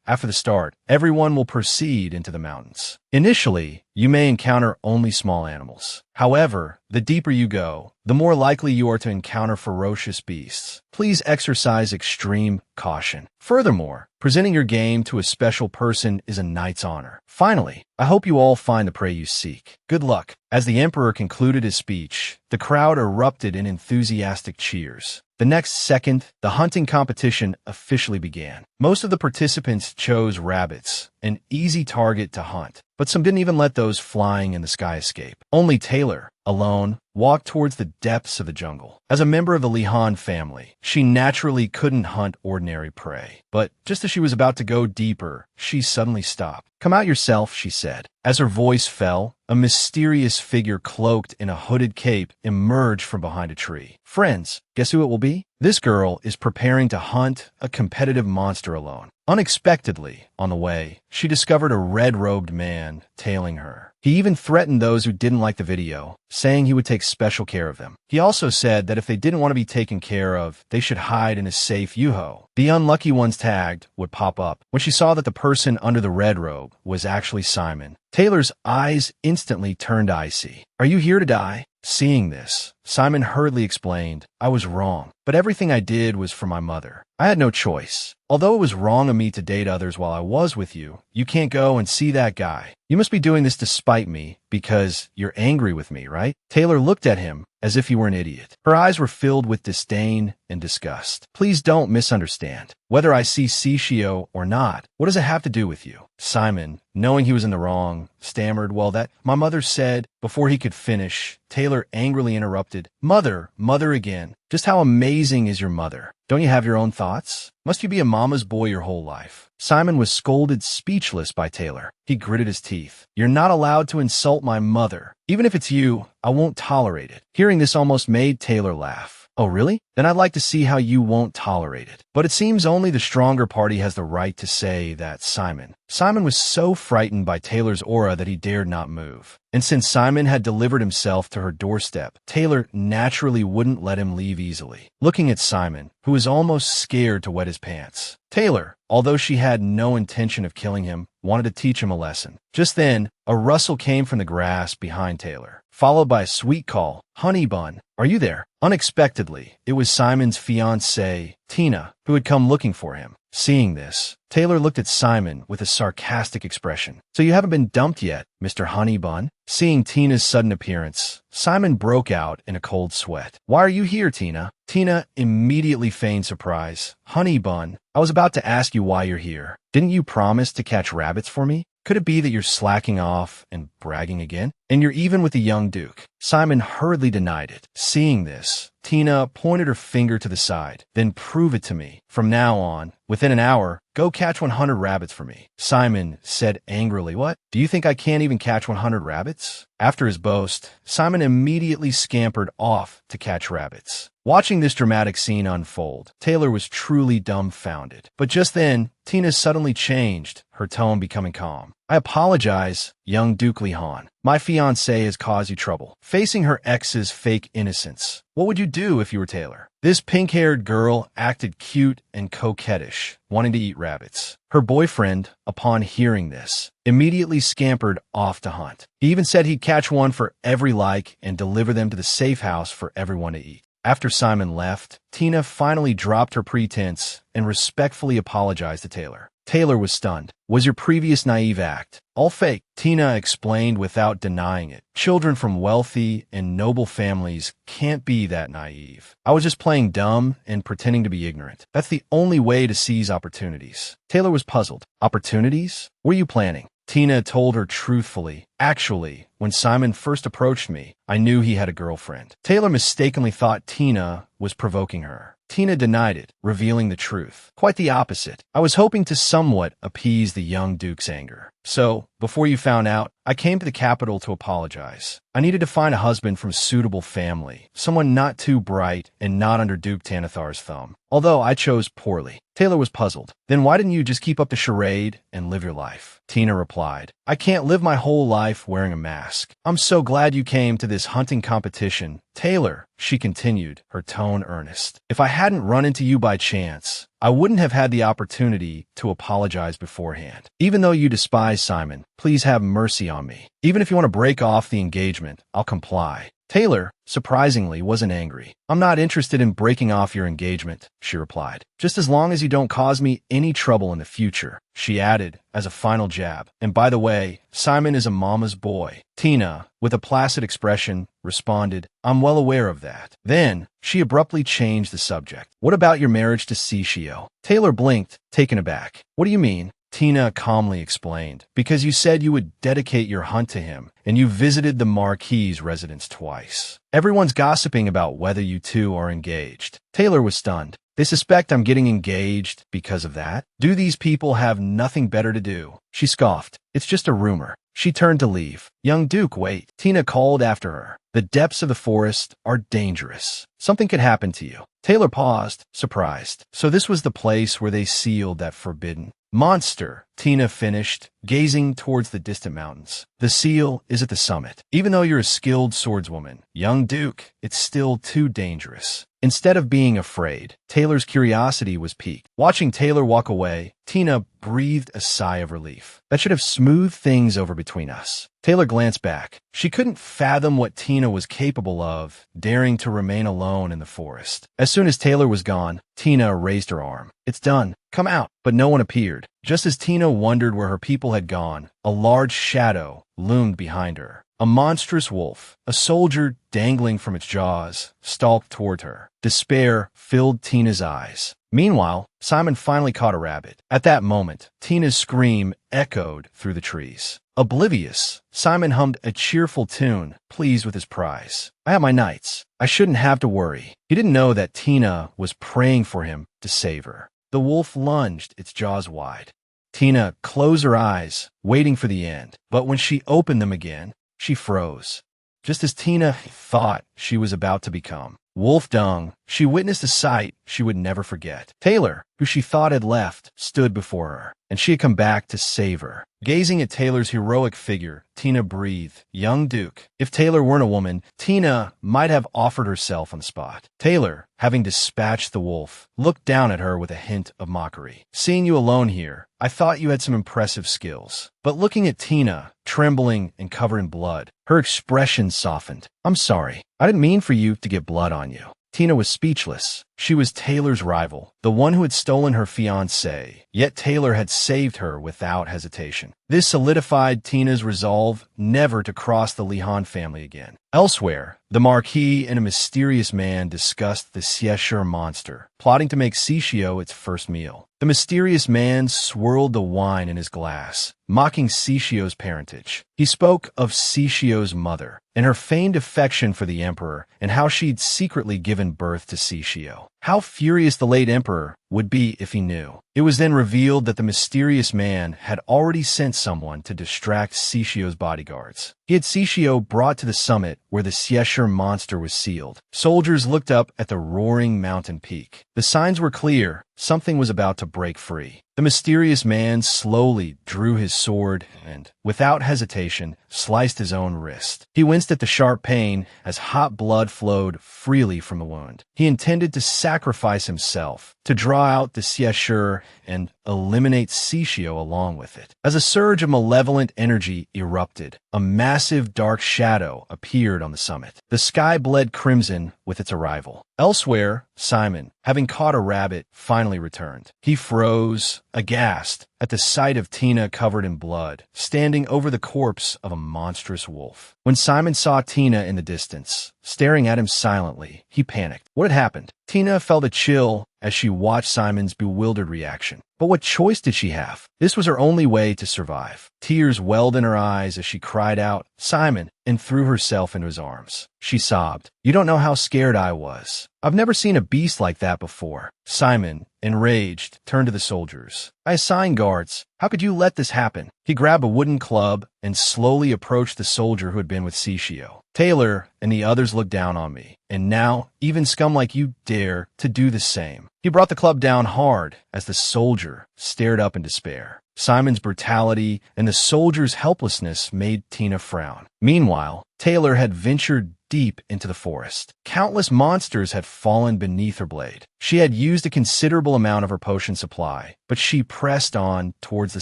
After the start, everyone will proceed into the mountains. Initially, you may encounter only small animals. However, the deeper you go, the more likely you are to encounter ferocious beasts. Please exercise extreme caution. Furthermore, presenting your game to a special person is a knight's honor. Finally, I hope you all find the prey you seek. Good luck. As the emperor concluded his speech, the crowd erupted in enthusiastic cheers. The next second, the hunting competition officially began. Most of the participants chose rabbits, an easy target to hunt, but some didn't even let those flying in the sky escape. Only Taylor, alone, walked towards the depths of the jungle. As a member of the Lihan family, she naturally couldn't hunt ordinary prey. But just as she was about to go deeper, she suddenly stopped. "Come out yourself," she said. As her voice fell, a mysterious figure cloaked in a hooded cape emerged from behind a tree. "Friends, guess who it will be?" This girl is preparing to hunt a competitive monster alone. Unexpectedly, on the way, she discovered a red-robed man tailing her. He even threatened those who didn't like the video, saying he would take special care of them. He also said that if they didn't want to be taken care of, they should hide in a safe U-Ho. The unlucky ones tagged would pop up. When she saw that the person under the red robe was actually Simon, Taylor's eyes instantly turned icy. "Are you here to die?" Seeing this, Simon hurriedly explained, "I was wrong, but everything I did was for my mother. I had no choice. Although it was wrong of me to date others while I was with you, you can't go and see that guy. You must be doing this to spite me because you're angry with me, right?" Taylor looked at him as if he were an idiot. Her eyes were filled with disdain and disgust. "Please don't misunderstand. Whether I see Sishio or not, what does it have to do with you?" Simon, knowing he was in the wrong, stammered, "Well, that my mother said." Before he could finish, Taylor angrily interrupted, "Mother, mother again. Just how amazing is your mother? Don't you have your own thoughts? Must you be a mama's boy your whole life?" Simon was scolded speechless by Taylor. He gritted his teeth. "You're not allowed to insult my mother. Even if it's you, I won't tolerate it." Hearing this almost made Taylor laugh. "Oh, really? Then I'd like to see how you won't tolerate it." But it seems only the stronger party has the right to say that, Simon. Simon was so frightened by Taylor's aura that he dared not move. And since Simon had delivered himself to her doorstep, Taylor naturally wouldn't let him leave easily. Looking at Simon, who was almost scared to wet his pants, Taylor, although she had no intention of killing him, wanted to teach him a lesson. Just then, a rustle came from the grass behind Taylor, followed by a sweet call, "Honey Bun, are you there?" Unexpectedly, it was Simon's fiancée, Tina, who had come looking for him. Seeing this, Taylor looked at Simon with a sarcastic expression. "So you haven't been dumped yet, Mr. Honey Bun?" Seeing Tina's sudden appearance, Simon broke out in a cold sweat. "Why are you here, Tina?" Tina immediately feigned surprise. "Honey Bun, I was about to ask you why you're here. Didn't you promise to catch rabbits for me? Could it be that you're slacking off and bragging again? And you're even with the young Duke?" Simon hurriedly denied it. Seeing this, Tina pointed her finger to the side. "Then prove it to me. From now on, within an hour, go catch 100 rabbits for me." Simon said angrily, "What? Do you think I can't even catch 100 rabbits?" After his boast, Simon immediately scampered off to catch rabbits. Watching this dramatic scene unfold, Taylor was truly dumbfounded. But just then, Tina suddenly changed, her tone becoming calm. I apologize, young Duke Lihan. My fiancé has caused you trouble. Facing her ex's fake innocence. What would you do if you were Taylor? This pink-haired girl acted cute and coquettish, wanting to eat rabbits. Her boyfriend, upon hearing this, immediately scampered off to hunt. He even said he'd catch one for every like and deliver them to the safe house for everyone to eat. After Simon left, Tina finally dropped her pretense and respectfully apologized to Taylor. Taylor was stunned. Was your previous naive act all fake? Tina explained without denying it. Children from wealthy and noble families can't be that naive. I was just playing dumb and pretending to be ignorant. That's the only way to seize opportunities. Taylor was puzzled. Opportunities? What are you planning? Tina told her truthfully. Actually, when Simon first approached me, I knew he had a girlfriend. Taylor mistakenly thought Tina was provoking her. Tina denied it, revealing the truth. Quite the opposite. I was hoping to somewhat appease the young Duke's anger. So, before you found out, I came to the capital to apologize. I needed to find a husband from a suitable family, someone not too bright and not under Duke Tanathar's thumb. Although I chose poorly. Taylor was puzzled. Then why didn't you just keep up the charade and live your life? Tina replied, I can't live my whole life wearing a mask. I'm so glad you came to this hunting competition. Taylor, she continued, her tone earnest. If I hadn't run into you by chance, I wouldn't have had the opportunity to apologize beforehand. Even though you despise Simon, please have mercy on me. Even if you want to break off the engagement, I'll comply. Taylor, surprisingly, wasn't angry. I'm not interested in breaking off your engagement, she replied. Just as long as you don't cause me any trouble in the future, she added as a final jab. And by the way, Simon is a mama's boy. Tina, with a placid expression, responded, I'm well aware of that. Then, she abruptly changed the subject. What about your marriage to Sishio? Taylor blinked, taken aback. What do you mean? Tina calmly explained, because you said you would dedicate your hunt to him, and you visited the Marquis's residence twice. Everyone's gossiping about whether you two are engaged. Taylor was stunned. They suspect I'm getting engaged because of that? Do these people have nothing better to do? She scoffed. It's just a rumor. She turned to leave. Young Duke, wait. Tina called after her. The depths of the forest are dangerous. Something could happen to you. Taylor paused, surprised. So this was the place where they sealed that forbidden monster, Tina finished, gazing towards the distant mountains. The seal is at the summit. Even though you're a skilled swordswoman, young Duke, it's still too dangerous. Instead of being afraid, Taylor's curiosity was piqued. Watching Taylor walk away, Tina breathed a sigh of relief. That should have smoothed things over between us. Taylor glanced back. She couldn't fathom what Tina was capable of, daring to remain alone in the forest. As soon as Taylor was gone, Tina raised her arm. It's done. Come out. But no one appeared. Just as Tina wondered where her people had gone, a large shadow loomed behind her. A monstrous wolf, a soldier dangling from its jaws, stalked toward her. Despair filled Tina's eyes. Meanwhile, Simon finally caught a rabbit. At that moment, Tina's scream echoed through the trees. Oblivious, Simon hummed a cheerful tune, pleased with his prize. I have my nights. I shouldn't have to worry. He didn't know that Tina was praying for him to save her. The wolf lunged, its jaws wide. Tina closed her eyes, waiting for the end. But when she opened them again, she froze. Just as Tina thought she was about to become wolf dung, she witnessed a sight she would never forget. Taylor, who she thought had left, stood before her, and she had come back to save her. Gazing at Taylor's heroic figure, Tina breathed, young Duke. If Taylor weren't a woman, Tina might have offered herself on the spot. Taylor, having dispatched the wolf, looked down at her with a hint of mockery. Seeing you alone here, I thought you had some impressive skills. But looking at Tina, trembling and covered in blood, her expression softened. I'm sorry. I didn't mean for you to get blood on you. Tina was speechless. She was Taylor's rival, the one who had stolen her fiancé, yet Taylor had saved her without hesitation. This solidified Tina's resolve never to cross the Lihan family again. Elsewhere, the Marquis and a mysterious man discussed the Sieshur monster, plotting to make Sishio its first meal. The mysterious man swirled the wine in his glass, mocking Sishio's parentage. He spoke of Sishio's mother and her feigned affection for the emperor and how she'd secretly given birth to Sishio. How furious the late emperor would be if he knew. It was then revealed that the mysterious man had already sent someone to distract Sishio's bodyguards. He had Sishio brought to the summit where the Sieshur monster was sealed. Soldiers looked up at the roaring mountain peak. The signs were clear. Something was about to break free. The mysterious man slowly drew his sword and, without hesitation, sliced his own wrist. He winced at the sharp pain as hot blood flowed freely from the wound. He intended to sacrifice himself, to draw out the Xieshur and eliminate Cixio along with it. As a surge of malevolent energy erupted, a massive dark shadow appeared on the summit. The sky bled crimson with its arrival. Elsewhere, Simon, having caught a rabbit, finally returned. He froze, aghast, at the sight of Tina covered in blood, standing over the corpse of a monstrous wolf. When Simon saw Tina in the distance, staring at him silently, he panicked. What had happened? Tina felt a chill as she watched Simon's bewildered reaction. But what choice did she have? This was her only way to survive. Tears welled in her eyes as she cried out, "Simon," and threw herself into his arms. She sobbed, "You don't know how scared I was. I've never seen a beast like that before." Simon, enraged, turned to the soldiers. "I assigned guards. How could you let this happen?" He grabbed a wooden club and slowly approached the soldier who had been with Cixio. "Taylor and the others looked down on me, and now even scum like you dare to do the same." He brought the club down hard as the soldier stared up in despair. Simon's brutality and the soldier's helplessness made Tina frown. Meanwhile, Taylor had ventured deep into the forest. Countless monsters had fallen beneath her blade. She had used a considerable amount of her potion supply, but she pressed on towards the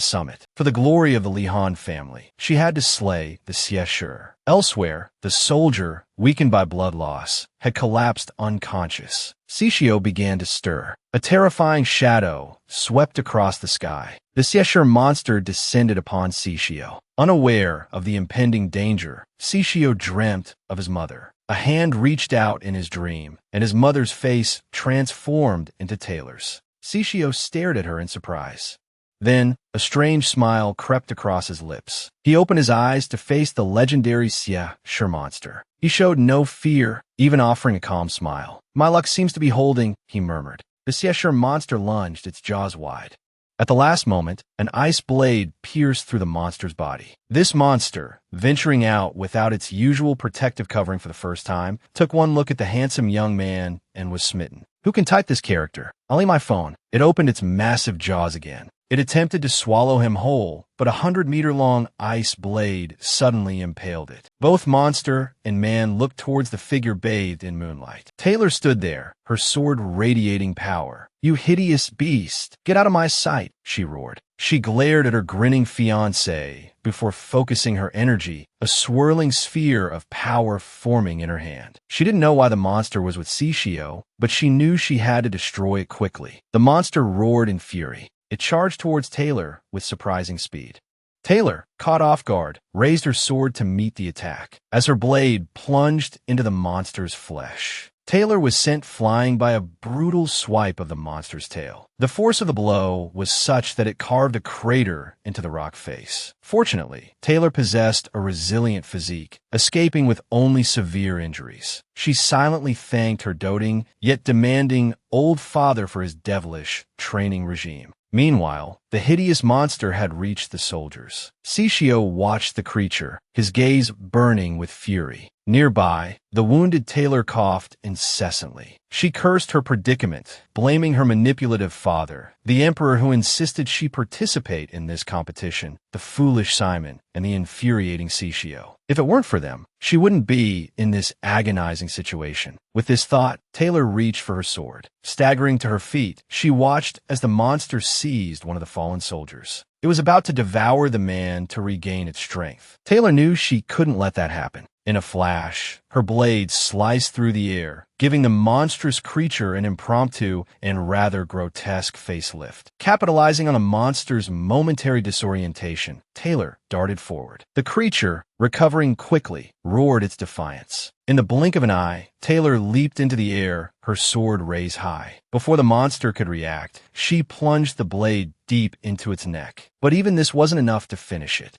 summit. For the glory of the Lihan family, she had to slay the Xieshur. Elsewhere, the soldier, weakened by blood loss, had collapsed unconscious. Cixio began to stir. A terrifying shadow swept across the sky. The Xieshur monster descended upon Cixio. Unaware of the impending danger, Cixio dreamt of his mother. A hand reached out in his dream, and his mother's face transformed into Taylor's. Cixio stared at her in surprise. Then, a strange smile crept across his lips. He opened his eyes to face the legendary Xieshur monster. He showed no fear, even offering a calm smile. "My luck seems to be holding," he murmured. The Xieshur monster lunged, its jaws wide. At the last moment, an ice blade pierced through the monster's body. This monster, venturing out without its usual protective covering for the first time, took one look at the handsome young man and was smitten. "Who can type this character? I'll need my phone." It opened its massive jaws again. It attempted to swallow him whole, but a 100-meter-long ice blade suddenly impaled it. Both monster and man looked towards the figure bathed in moonlight. Taylor stood there, her sword radiating power. "You hideous beast! Get out of my sight!" she roared. She glared at her grinning fiancé before focusing her energy, a swirling sphere of power forming in her hand. She didn't know why the monster was with Cixio, but she knew she had to destroy it quickly. The monster roared in fury. It charged towards Taylor with surprising speed. Taylor, caught off guard, raised her sword to meet the attack. As her blade plunged into the monster's flesh, Taylor was sent flying by a brutal swipe of the monster's tail. The force of the blow was such that it carved a crater into the rock face. Fortunately, Taylor possessed a resilient physique, escaping with only severe injuries. She silently thanked her doting, yet demanding, old father for his devilish training regime. Meanwhile, the hideous monster had reached the soldiers. Cixio watched the creature, his gaze burning with fury. Nearby, the wounded Taylor coughed incessantly. She cursed her predicament, blaming her manipulative father, the emperor who insisted she participate in this competition, the foolish Simon, and the infuriating Cixio. If it weren't for them, she wouldn't be in this agonizing situation. With this thought, Taylor reached for her sword. Staggering to her feet, she watched as the monster seized one of the fallen soldiers. It was about to devour the man to regain its strength. Taylor knew she couldn't let that happen. In a flash, her blade sliced through the air, giving the monstrous creature an impromptu and rather grotesque facelift. Capitalizing on the monster's momentary disorientation, Taylor darted forward. The creature, recovering quickly, roared its defiance. In the blink of an eye, Taylor leaped into the air, her sword raised high. Before the monster could react, she plunged the blade deep into its neck. But even this wasn't enough to finish it.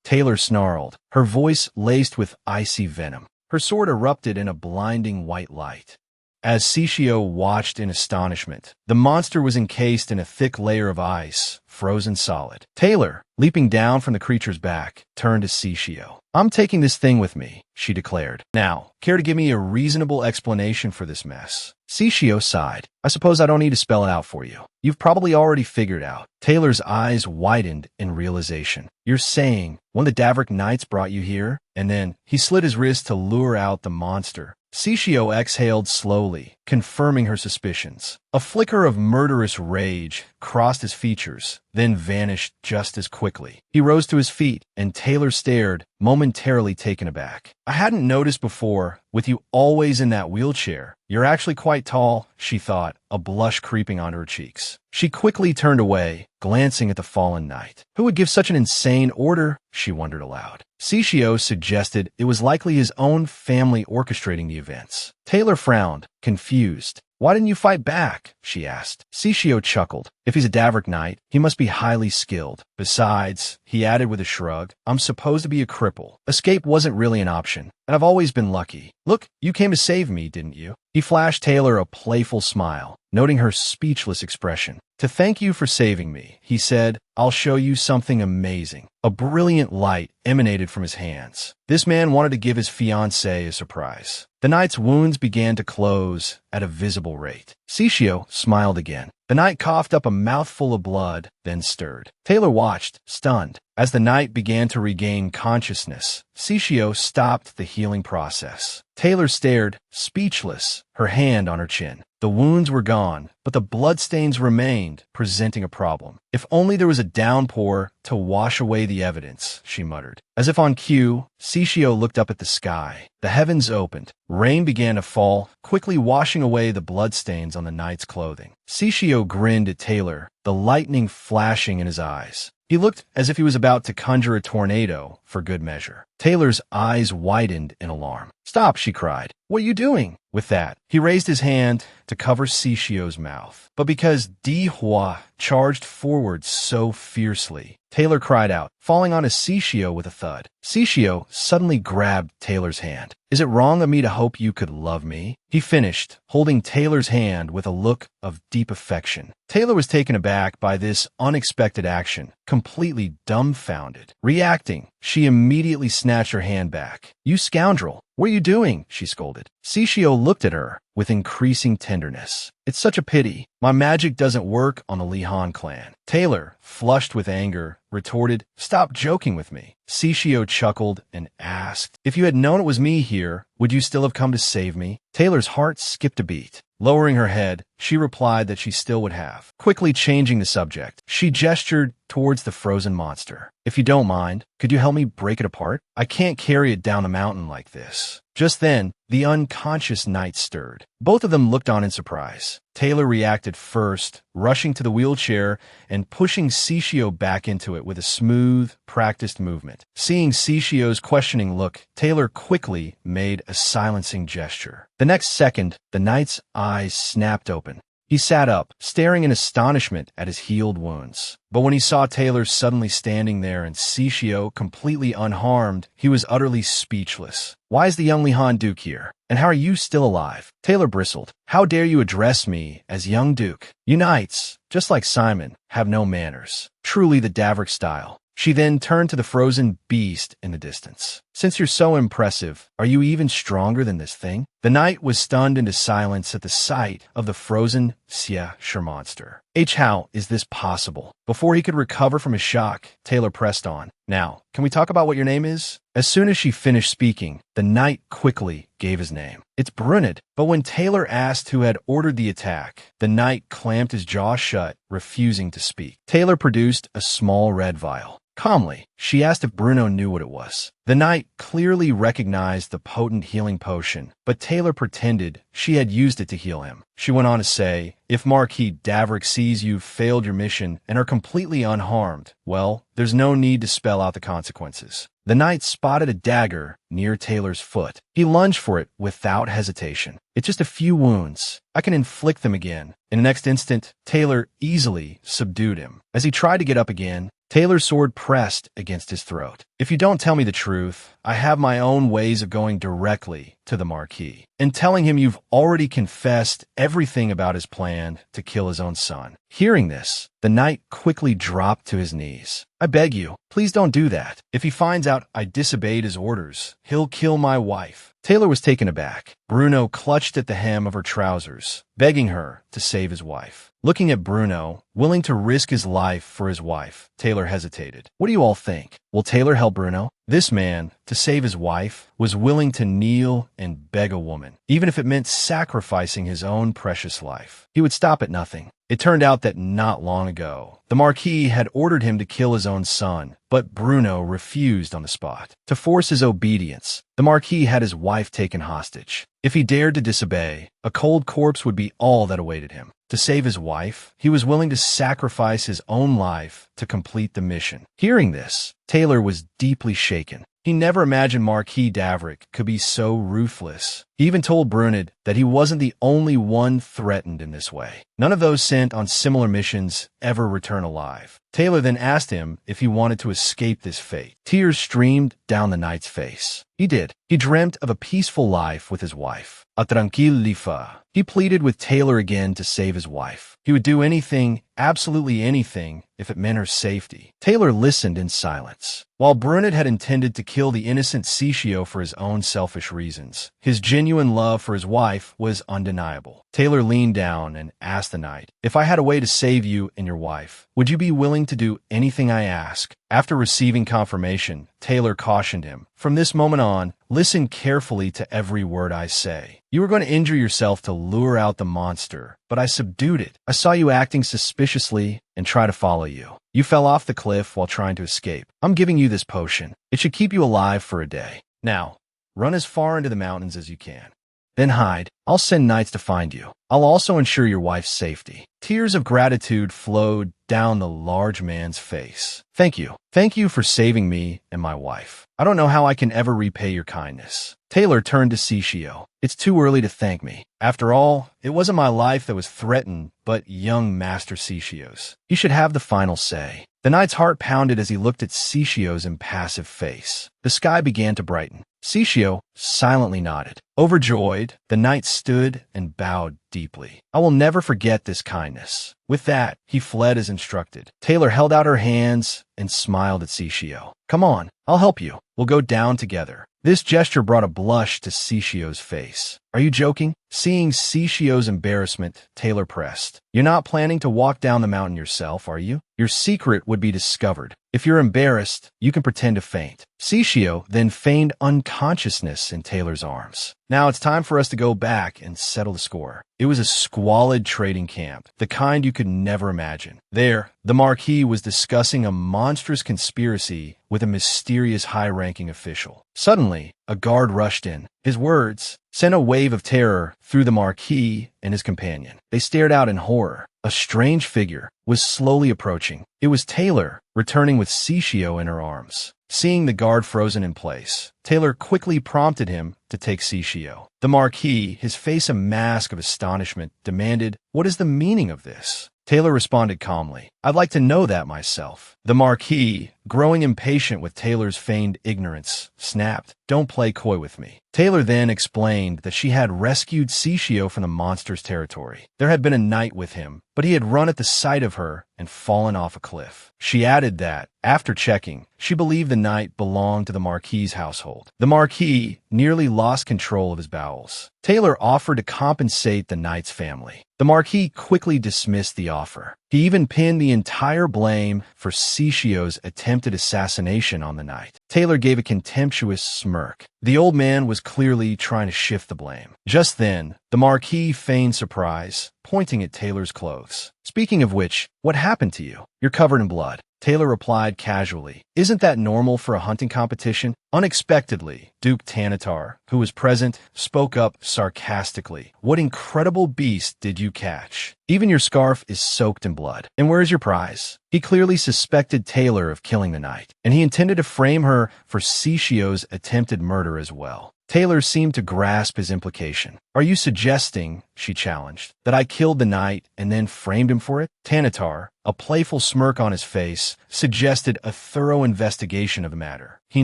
Taylor snarled, her voice laced with icy venom. Her sword erupted in a blinding white light. As Cixio watched in astonishment, the monster was encased in a thick layer of ice, frozen solid. Taylor, leaping down from the creature's back, turned to Sishio. "I'm taking this thing with me," she declared. "Now, care to give me a reasonable explanation for this mess?" Sishio sighed. "I suppose I don't need to spell it out for you. You've probably already figured out." Taylor's eyes widened in realization. "You're saying one of the Davrik Knights brought you here?" And then he slid his wrist to lure out the monster. Sishio exhaled slowly, confirming her suspicions. A flicker of murderous rage crossed his features, then vanished just as quickly. He rose to his feet, and Taylor stared, momentarily taken aback. "I hadn't noticed before, with you always in that wheelchair. You're actually quite tall," she thought, a blush creeping onto her cheeks. She quickly turned away, glancing at the fallen knight. Who would give such an insane order? She wondered aloud. Sishio suggested it was likely his own family orchestrating the events. Taylor frowned, confused. "Why didn't you fight back?" she asked. Sishio chuckled. "If he's a Davrik Knight, he must be highly skilled. Besides," he added with a shrug, "I'm supposed to be a cripple. Escape wasn't really an option, and I've always been lucky. Look, you came to save me, didn't you?" He flashed Taylor a playful smile, noting her speechless expression. "To thank you for saving me," he said, "I'll show you something amazing." A brilliant light emanated from his hands. This man wanted to give his fiancée a surprise. The knight's wounds began to close at a visible rate. Sishio smiled again. The knight coughed up a mouthful of blood, then stirred. Taylor watched, stunned. As the knight began to regain consciousness, Sishio stopped the healing process. Taylor stared, speechless, her hand on her chin. The wounds were gone, but the bloodstains remained, presenting a problem. "If only there was a downpour to wash away the evidence," she muttered. As if on cue, Sishio looked up at the sky. The heavens opened. Rain began to fall, quickly washing away the bloodstains on the knight's clothing. Sishio grinned at Taylor, the lightning flashing in his eyes. He looked as if he was about to conjure a tornado, for good measure. Taylor's eyes widened in alarm. "Stop," she cried. "What are you doing?" With that, he raised his hand to cover Sishio's mouth. But because Di Hua charged forward so fiercely, Taylor cried out, falling onto Sishio with a thud. Sishio suddenly grabbed Taylor's hand. "Is it wrong of me to hope you could love me?" He finished, holding Taylor's hand with a look of deep affection. Taylor was taken aback by this unexpected action, completely dumbfounded. Reacting, she immediately snatched her hand back. "You scoundrel! What are you doing?" she scolded. Sishio looked at her with increasing tenderness. "It's such a pity. My magic doesn't work on the Li Han clan." Taylor, flushed with anger, retorted, "Stop joking with me." Sishio chuckled and asked, "If you had known it was me here, would you still have come to save me?" Taylor's heart skipped a beat. Lowering her head, she replied that she still would have. Quickly changing the subject, she gestured towards the frozen monster. "If you don't mind, could you help me break it apart? I can't carry it down the mountain like this." Just then, the unconscious knight stirred. Both of them looked on in surprise. Taylor reacted first, rushing to the wheelchair and pushing Sishio back into it with a smooth, practiced movement. Seeing Sishio's questioning look, Taylor quickly made a silencing gesture. The next second, the knight's eyes snapped open. He sat up, staring in astonishment at his healed wounds. But when he saw Taylor suddenly standing there and Sishio completely unharmed, he was utterly speechless. "Why is the young Li Han Duke here? And how are you still alive?" Taylor bristled. "How dare you address me as young Duke? You knights, just like Simon, have no manners. Truly the Davrik style." She then turned to the frozen beast in the distance. "Since you're so impressive, are you even stronger than this thing?" The knight was stunned into silence at the sight of the frozen Xia monster. How is this possible? Before he could recover from his shock, Taylor pressed on. "Now, can we talk about what your name is?" As soon as she finished speaking, the knight quickly gave his name. "It's Brunid." But when Taylor asked who had ordered the attack, the knight clamped his jaw shut, refusing to speak. Taylor produced a small red vial. Calmly, she asked if Bruno knew what it was. The knight clearly recognized the potent healing potion, but Taylor pretended she had used it to heal him. She went on to say, "If Marquis Davrik sees you've failed your mission and are completely unharmed, well, there's no need to spell out the consequences." The knight spotted a dagger near Taylor's foot. He lunged for it without hesitation. "It's just a few wounds. I can inflict them again." In the next instant, Taylor easily subdued him. As he tried to get up again, Taylor's sword pressed against his throat. If you don't tell me the truth, I have my own ways of going directly to the Marquis and telling him you've already confessed everything about his plan to kill his own son. Hearing this, the knight quickly dropped to his knees. I beg you, please don't do that. If he finds out I disobeyed his orders, he'll kill my wife. Taylor was taken aback. Bruno clutched at the hem of her trousers, begging her to save his wife. Looking at Bruno, willing to risk his life for his wife, Taylor hesitated. What do you all think? Will Taylor help Bruno? This man, to save his wife, was willing to kneel and beg a woman, even if it meant sacrificing his own precious life. He would stop at nothing. It turned out that not long ago, the Marquis had ordered him to kill his own son, but Bruno refused on the spot. To force his obedience, the Marquis had his wife taken hostage. If he dared to disobey, a cold corpse would be all that awaited him. To save his wife, he was willing to sacrifice his own life to complete the mission. Hearing this, Taylor was deeply shaken. He never imagined Marquis Davrick could be so ruthless. He even told Brunid that he wasn't the only one threatened in this way. None of those sent on similar missions ever return alive. Taylor then asked him if he wanted to escape this fate. Tears streamed down the knight's face. He did. He dreamt of a peaceful life with his wife. A tranquille life. He pleaded with Taylor again to save his wife. He would do anything, absolutely anything, if it meant her safety. Taylor listened in silence. While Brunid had intended to kill the innocent Ciccio for his own selfish reasons, his genuine love for his wife was undeniable. Taylor leaned down and asked the knight, "If I had a way to save you and your wife, would you be willing to do anything I ask?" After receiving confirmation, Taylor cautioned him, "From this moment on, listen carefully to every word I say. You were going to injure yourself to lure out the monster, but I subdued it. I saw you acting suspiciously and try to follow you. You fell off the cliff while trying to escape. I'm giving you this potion. It should keep you alive for a day. Now, run as far into the mountains as you can. Then hide. I'll send knights to find you. I'll also ensure your wife's safety." Tears of gratitude flowed down the large man's face. "Thank you. Thank you for saving me and my wife. I don't know how I can ever repay your kindness." Taylor turned to Ciccio. "It's too early to thank me. After all, it wasn't my life that was threatened, but young Master Ciccio's. You should have the final say." The knight's heart pounded as he looked at Ciccio's impassive face. The sky began to brighten. Ciccio silently nodded. Overjoyed, the knight stood and bowed deeply. "I will never forget this kindness." With that, he fled as instructed. Taylor held out her hands and smiled at Ciccio. "Come on, I'll help you. We'll go down together." This gesture brought a blush to Ciccio's face. "Are you joking?" Seeing Ciccio's embarrassment, Taylor pressed. "You're not planning to walk down the mountain yourself, are you? Your secret would be discovered. If you're embarrassed, you can pretend to faint." Ciccio then feigned unconsciousness in Taylor's arms. "Now it's time for us to go back and settle the score." It was a squalid trading camp, the kind you could never imagine. There, the Marquis was discussing a monstrous conspiracy with a mysterious high-ranking official. Suddenly, a guard rushed in. His words sent a wave of terror through the Marquis and his companion. They stared out in horror. A strange figure was slowly approaching. It was Taylor, returning with Ciccio in her arms. Seeing the guard frozen in place, Taylor quickly prompted him to take Ciccio. The Marquis, his face a mask of astonishment, demanded, "What is the meaning of this?" Taylor responded calmly, "I'd like to know that myself." The Marquis, growing impatient with Taylor's feigned ignorance, snapped, "Don't play coy with me." Taylor then explained that she had rescued Ciccio from the monster's territory. There had been a knight with him, but he had run at the sight of her and fallen off a cliff. She added that, after checking, she believed the knight belonged to the Marquis's household. The Marquis nearly lost control of his bowels. Taylor offered to compensate the knight's family. The Marquis quickly dismissed the offer. He even pinned the entire blame for Ciccio's attempted assassination on the knight. Taylor gave a contemptuous smirk. The old man was clearly trying to shift the blame. Just then, the Marquis feigned surprise, pointing at Taylor's clothes. "Speaking of which, what happened to you? You're covered in blood." Taylor replied casually, "Isn't that normal for a hunting competition?" Unexpectedly, Duke Tanatar, who was present, spoke up sarcastically. "What incredible beast did you catch? Even your scarf is soaked in blood. And where's your prize?" He clearly suspected Taylor of killing the knight, and he intended to frame her for Ciccio's attempted murder as well. Taylor seemed to grasp his implication. "Are you suggesting," she challenged, "that I killed the knight and then framed him for it?" Tanatar, A playful smirk on his face suggested a thorough investigation of the matter. He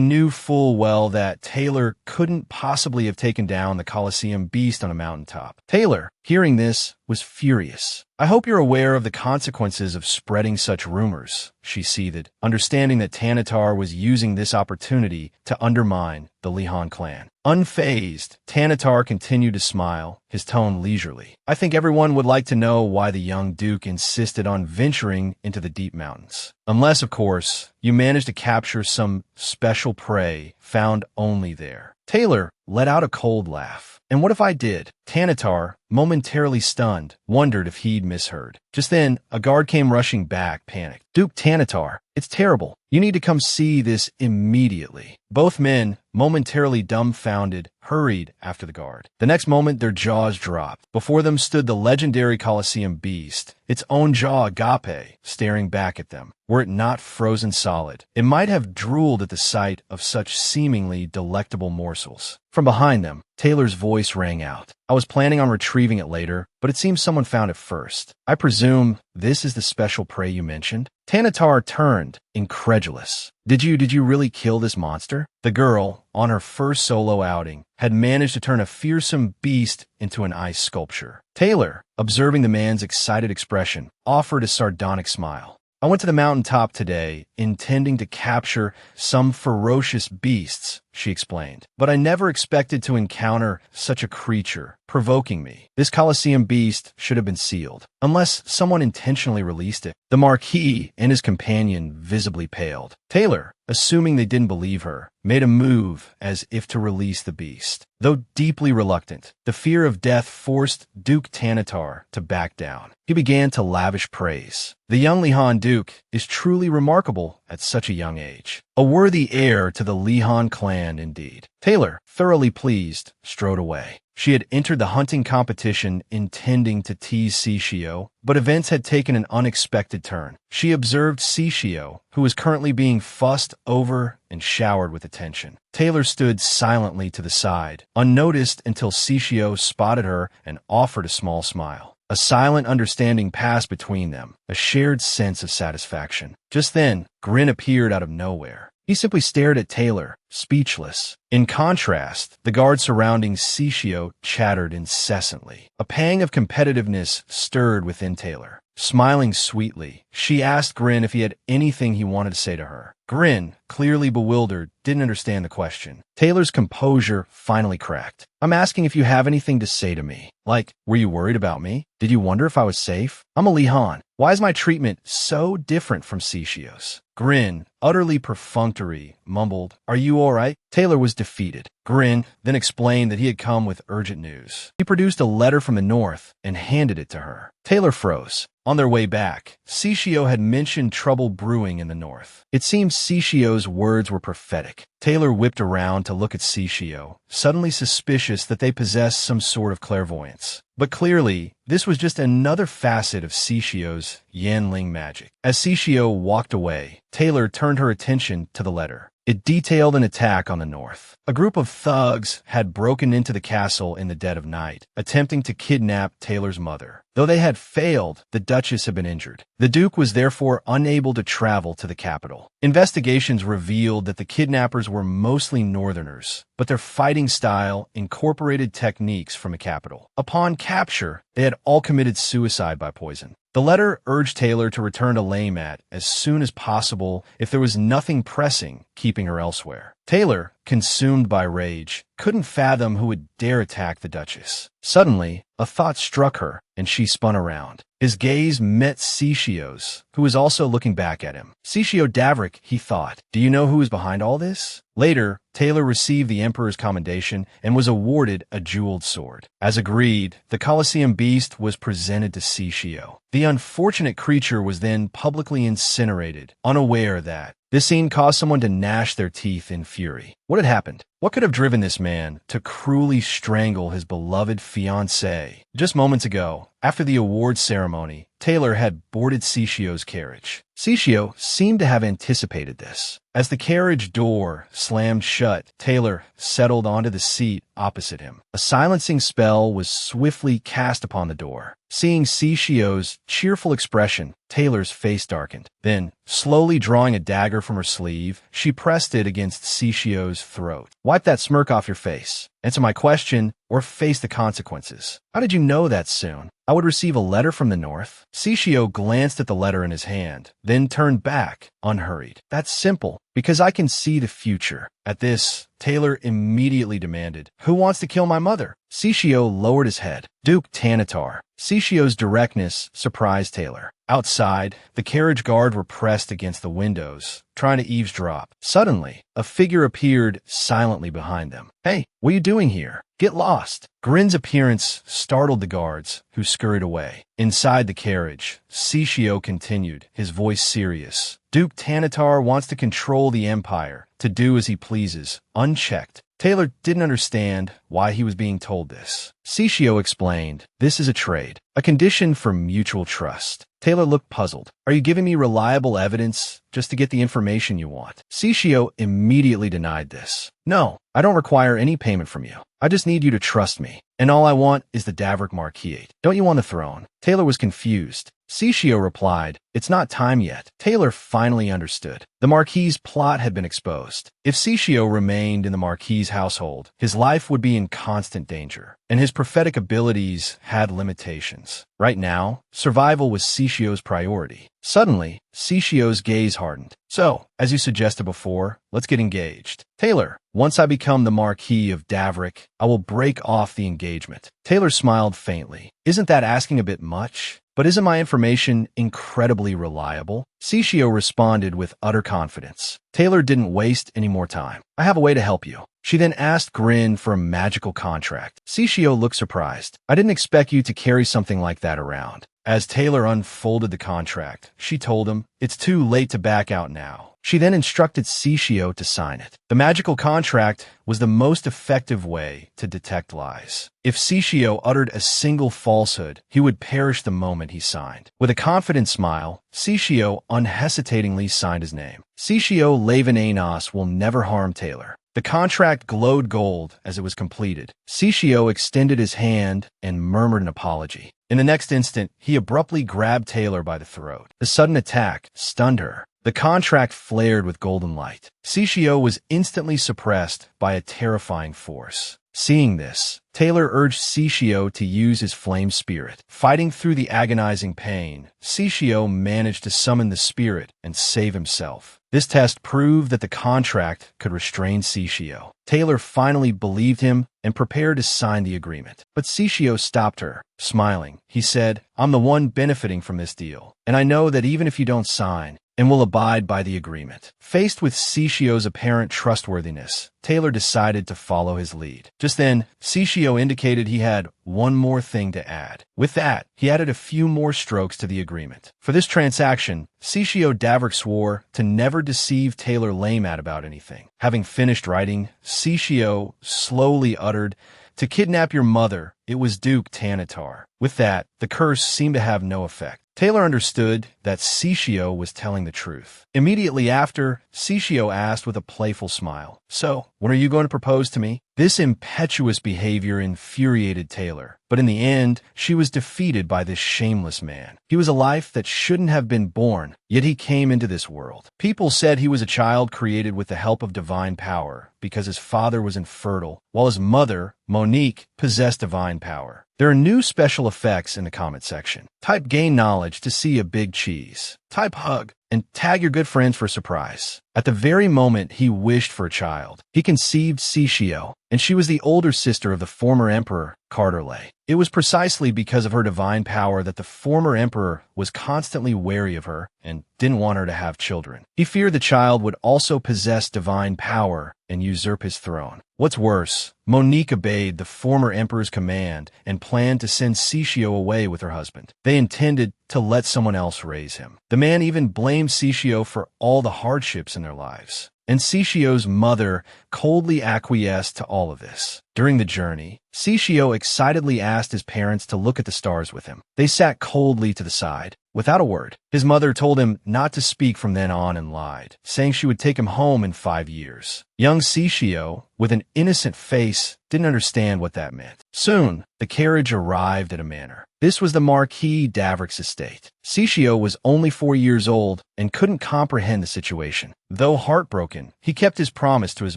knew full well that Taylor couldn't possibly have taken down the Colosseum beast on a mountaintop. Taylor, hearing this, was furious. "I hope you're aware of the consequences of spreading such rumors," she seethed, understanding that Tanatar was using this opportunity to undermine the Lihan clan. Unfazed, Tanatar continued to smile, his tone leisurely. "I think everyone would like to know why the young duke insisted on venturing into the deep mountains. Unless, of course, you managed to capture some special prey found only there." Taylor let out a cold laugh. "And what if I did?" Tanatar, momentarily stunned, wondered if he'd misheard. Just then, a guard came rushing back, panicked. "Duke Tanatar, it's terrible. You need to come see this immediately." Both men, momentarily dumbfounded, hurried after the guard. The next moment, their jaws dropped. Before them stood the legendary Colosseum beast, its own jaw agape, staring back at them. Were it not frozen solid, it might have drooled at the sight of such seemingly delectable morsels. From behind them, Taylor's voice rang out. "I was planning on retrieving it later, but it seems someone found it first. I presume this is the special prey you mentioned?" Tanatar turned, incredulous. Did you really kill this monster?" The girl, on her first solo outing, had managed to turn a fearsome beast into an ice sculpture. Taylor, observing the man's excited expression, offered a sardonic smile. "I went to the mountaintop today, intending to capture some ferocious beasts," she explained. "But I never expected to encounter such a creature, provoking me. This Colosseum beast should have been sealed, unless someone intentionally released it." The Marquis and his companion visibly paled. Taylor, assuming they didn't believe her, made a move as if to release the beast. Though deeply reluctant, the fear of death forced Duke Tanatar to back down. He began to lavish praise. "The young Lihan Duke is truly remarkable at such a young age. A worthy heir to the Lihan clan indeed." Taylor, thoroughly pleased, strode away. She had entered the hunting competition intending to tease Sishio, but events had taken an unexpected turn. She observed Sishio, who was currently being fussed over and showered with attention. Taylor stood silently to the side, unnoticed until Sishio spotted her and offered a small smile. A silent understanding passed between them, a shared sense of satisfaction. Just then, Grin appeared out of nowhere. He simply stared at Taylor, speechless. In contrast, the guard surrounding Sishio chattered incessantly. A pang of competitiveness stirred within Taylor. Smiling sweetly, she asked Grin if he had anything he wanted to say to her. Grin, clearly bewildered, didn't understand the question. Taylor's composure finally cracked. "I'm asking if you have anything to say to me. Like, were you worried about me? Did you wonder if I was safe? I'm a Lihan. Why is my treatment so different from Sishio's?" Grin, utterly perfunctory, mumbled, "Are you all right?" Taylor was defeated. Grin then explained that he had come with urgent news. He produced a letter from the north and handed it to her. Taylor froze. On their way back, Sishio had mentioned trouble brewing in the north. It seemed Sishio's words were prophetic. Taylor whipped around to look at Sishio, suddenly suspicious that they possessed some sort of clairvoyance. But clearly, this was just another facet of Sishio's Yanling magic. As Sishio walked away, Taylor turned her attention to the letter. It detailed an attack on the north. A group of thugs had broken into the castle in the dead of night, attempting to kidnap Taylor's mother. Though they had failed, the Duchess had been injured. The Duke was therefore unable to travel to the capital. Investigations revealed that the kidnappers were mostly northerners, but their fighting style incorporated techniques from the capital. Upon capture, they had all committed suicide by poison. The letter urged Taylor to return to Laymat as soon as possible if there was nothing pressing keeping her elsewhere. Taylor, consumed by rage, couldn't fathom who would dare attack the Duchess. Suddenly, a thought struck her, and she spun around. His gaze met Sishio's, who was also looking back at him. Sishio Davrik, he thought. Do you know who is behind all this? Later, Taylor received the Emperor's commendation and was awarded a jeweled sword. As agreed, the Colosseum beast was presented to Sishio. The unfortunate creature was then publicly incinerated, unaware that. This scene caused someone to gnash their teeth in fury. What had happened? What could have driven this man to cruelly strangle his beloved fiancée? Just moments ago, after the awards ceremony, Taylor had boarded Sishio's carriage. Sishio seemed to have anticipated this. As the carriage door slammed shut, Taylor settled onto the seat opposite him. A silencing spell was swiftly cast upon the door. Seeing Sishio's cheerful expression, Taylor's face darkened. Then, slowly drawing a dagger from her sleeve, she pressed it against Sishio's throat. "Wipe that smirk off your face. Answer my question, or face the consequences." "How did you know that soon? I would receive a letter from the north." Sishio glanced at the letter in his hand, then turned back, unhurried. "That's simple, because I can see the future." At this, Taylor immediately demanded, "Who wants to kill my mother?" Sishio lowered his head. "Duke Tanatar." Sishio's directness surprised Taylor. Outside, the carriage guard were pressed against the windows, trying to eavesdrop. Suddenly, a figure appeared silently behind them. "Hey, what are you doing here? Get lost." Grin's appearance startled the guards, who scurried away. Inside the carriage, Sishio continued, his voice serious. "Duke Tanatar wants to control the empire, to do as he pleases, unchecked." Taylor didn't understand why he was being told this. Sishio explained, "This is a trade, a condition for mutual trust." Taylor looked puzzled. "Are you giving me reliable evidence just to get the information you want?" Sishio immediately denied this. "No, I don't require any payment from you. I just need you to trust me. And all I want is the Davrik Marquisate. Don't you want the throne?" Taylor was confused. Sishio replied, "It's not time yet." Taylor finally understood. The Marquis's plot had been exposed. If Sishio remained in the Marquis's household, his life would be in constant danger, and his prophetic abilities had limitations. Right now, survival was Sishio's priority. Suddenly, Sishio's gaze hardened. "So, as you suggested before, let's get engaged." "Taylor, once I become the Marquis of Davrik, I will break off the engagement." Taylor smiled faintly. "Isn't that asking a bit much? But isn't my information incredibly reliable?" Sishio responded with utter confidence. Taylor didn't waste any more time. "I have a way to help you." She then asked Grin for a magical contract. Sishio looked surprised. "I didn't expect you to carry something like that around." As Taylor unfolded the contract, she told him, "It's too late to back out now." She then instructed Sishio to sign it. The magical contract was the most effective way to detect lies. If Sishio uttered a single falsehood, he would perish the moment he signed. With a confident smile, Sishio unhesitatingly signed his name. Sishio Levan will never harm Taylor. The contract glowed gold as it was completed. Sishio extended his hand and murmured an apology. In the next instant, he abruptly grabbed Taylor by the throat. The sudden attack stunned her. The contract flared with golden light. Sishio was instantly suppressed by a terrifying force. Seeing this, Taylor urged Sishio to use his flame spirit. Fighting through the agonizing pain, Sishio managed to summon the spirit and save himself. This test proved that the contract could restrain Sishio. Taylor finally believed him and prepared to sign the agreement. But Sishio stopped her. Smiling, he said, "I'm the one benefiting from this deal, and I know that even if you don't sign, and will abide by the agreement." Faced with Sishio's apparent trustworthiness, Taylor decided to follow his lead. Just then, Sishio indicated he had one more thing to add. With that, he added a few more strokes to the agreement. For this transaction, Sishio Davrik swore to never deceive Taylor Laymat about anything. Having finished writing, Sishio slowly uttered, "To kidnap your mother, it was Duke Tanatar." With that, the curse seemed to have no effect. Taylor understood that Sishio was telling the truth. Immediately after, Sishio asked with a playful smile, "So, when are you going to propose to me?" This impetuous behavior infuriated Taylor, but in the end, she was defeated by this shameless man. He was a life that shouldn't have been born, yet he came into this world. People said he was a child created with the help of divine power because his father was infertile, while his mother, Monique, possessed divine power. There are new special effects in the comment section. Type gain knowledge to see a big cheese. Type hug and tag your good friends for a surprise. At the very moment he wished for a child, he conceived Sishio, and she was the older sister of the former emperor, Carterley. It was precisely because of her divine power that the former emperor was constantly wary of her and didn't want her to have children. He feared the child would also possess divine power and usurp his throne. What's worse, Monique obeyed the former emperor's command and planned to send Sishio away with her husband. They intended to let someone else raise him. The man even blamed Sishio for all the hardships in their lives. And Sishio's mother coldly acquiesced to all of this. During the journey, Sishio excitedly asked his parents to look at the stars with him. They sat coldly to the side, without a word. His mother told him not to speak from then on and lied, saying she would take him home in 5 years. Young Sishio, with an innocent face, didn't understand what that meant. Soon, the carriage arrived at a manor. This was the Marquis d'Avrick's estate. Sishio was only 4 years old and couldn't comprehend the situation. Though heartbroken, he kept his promise to his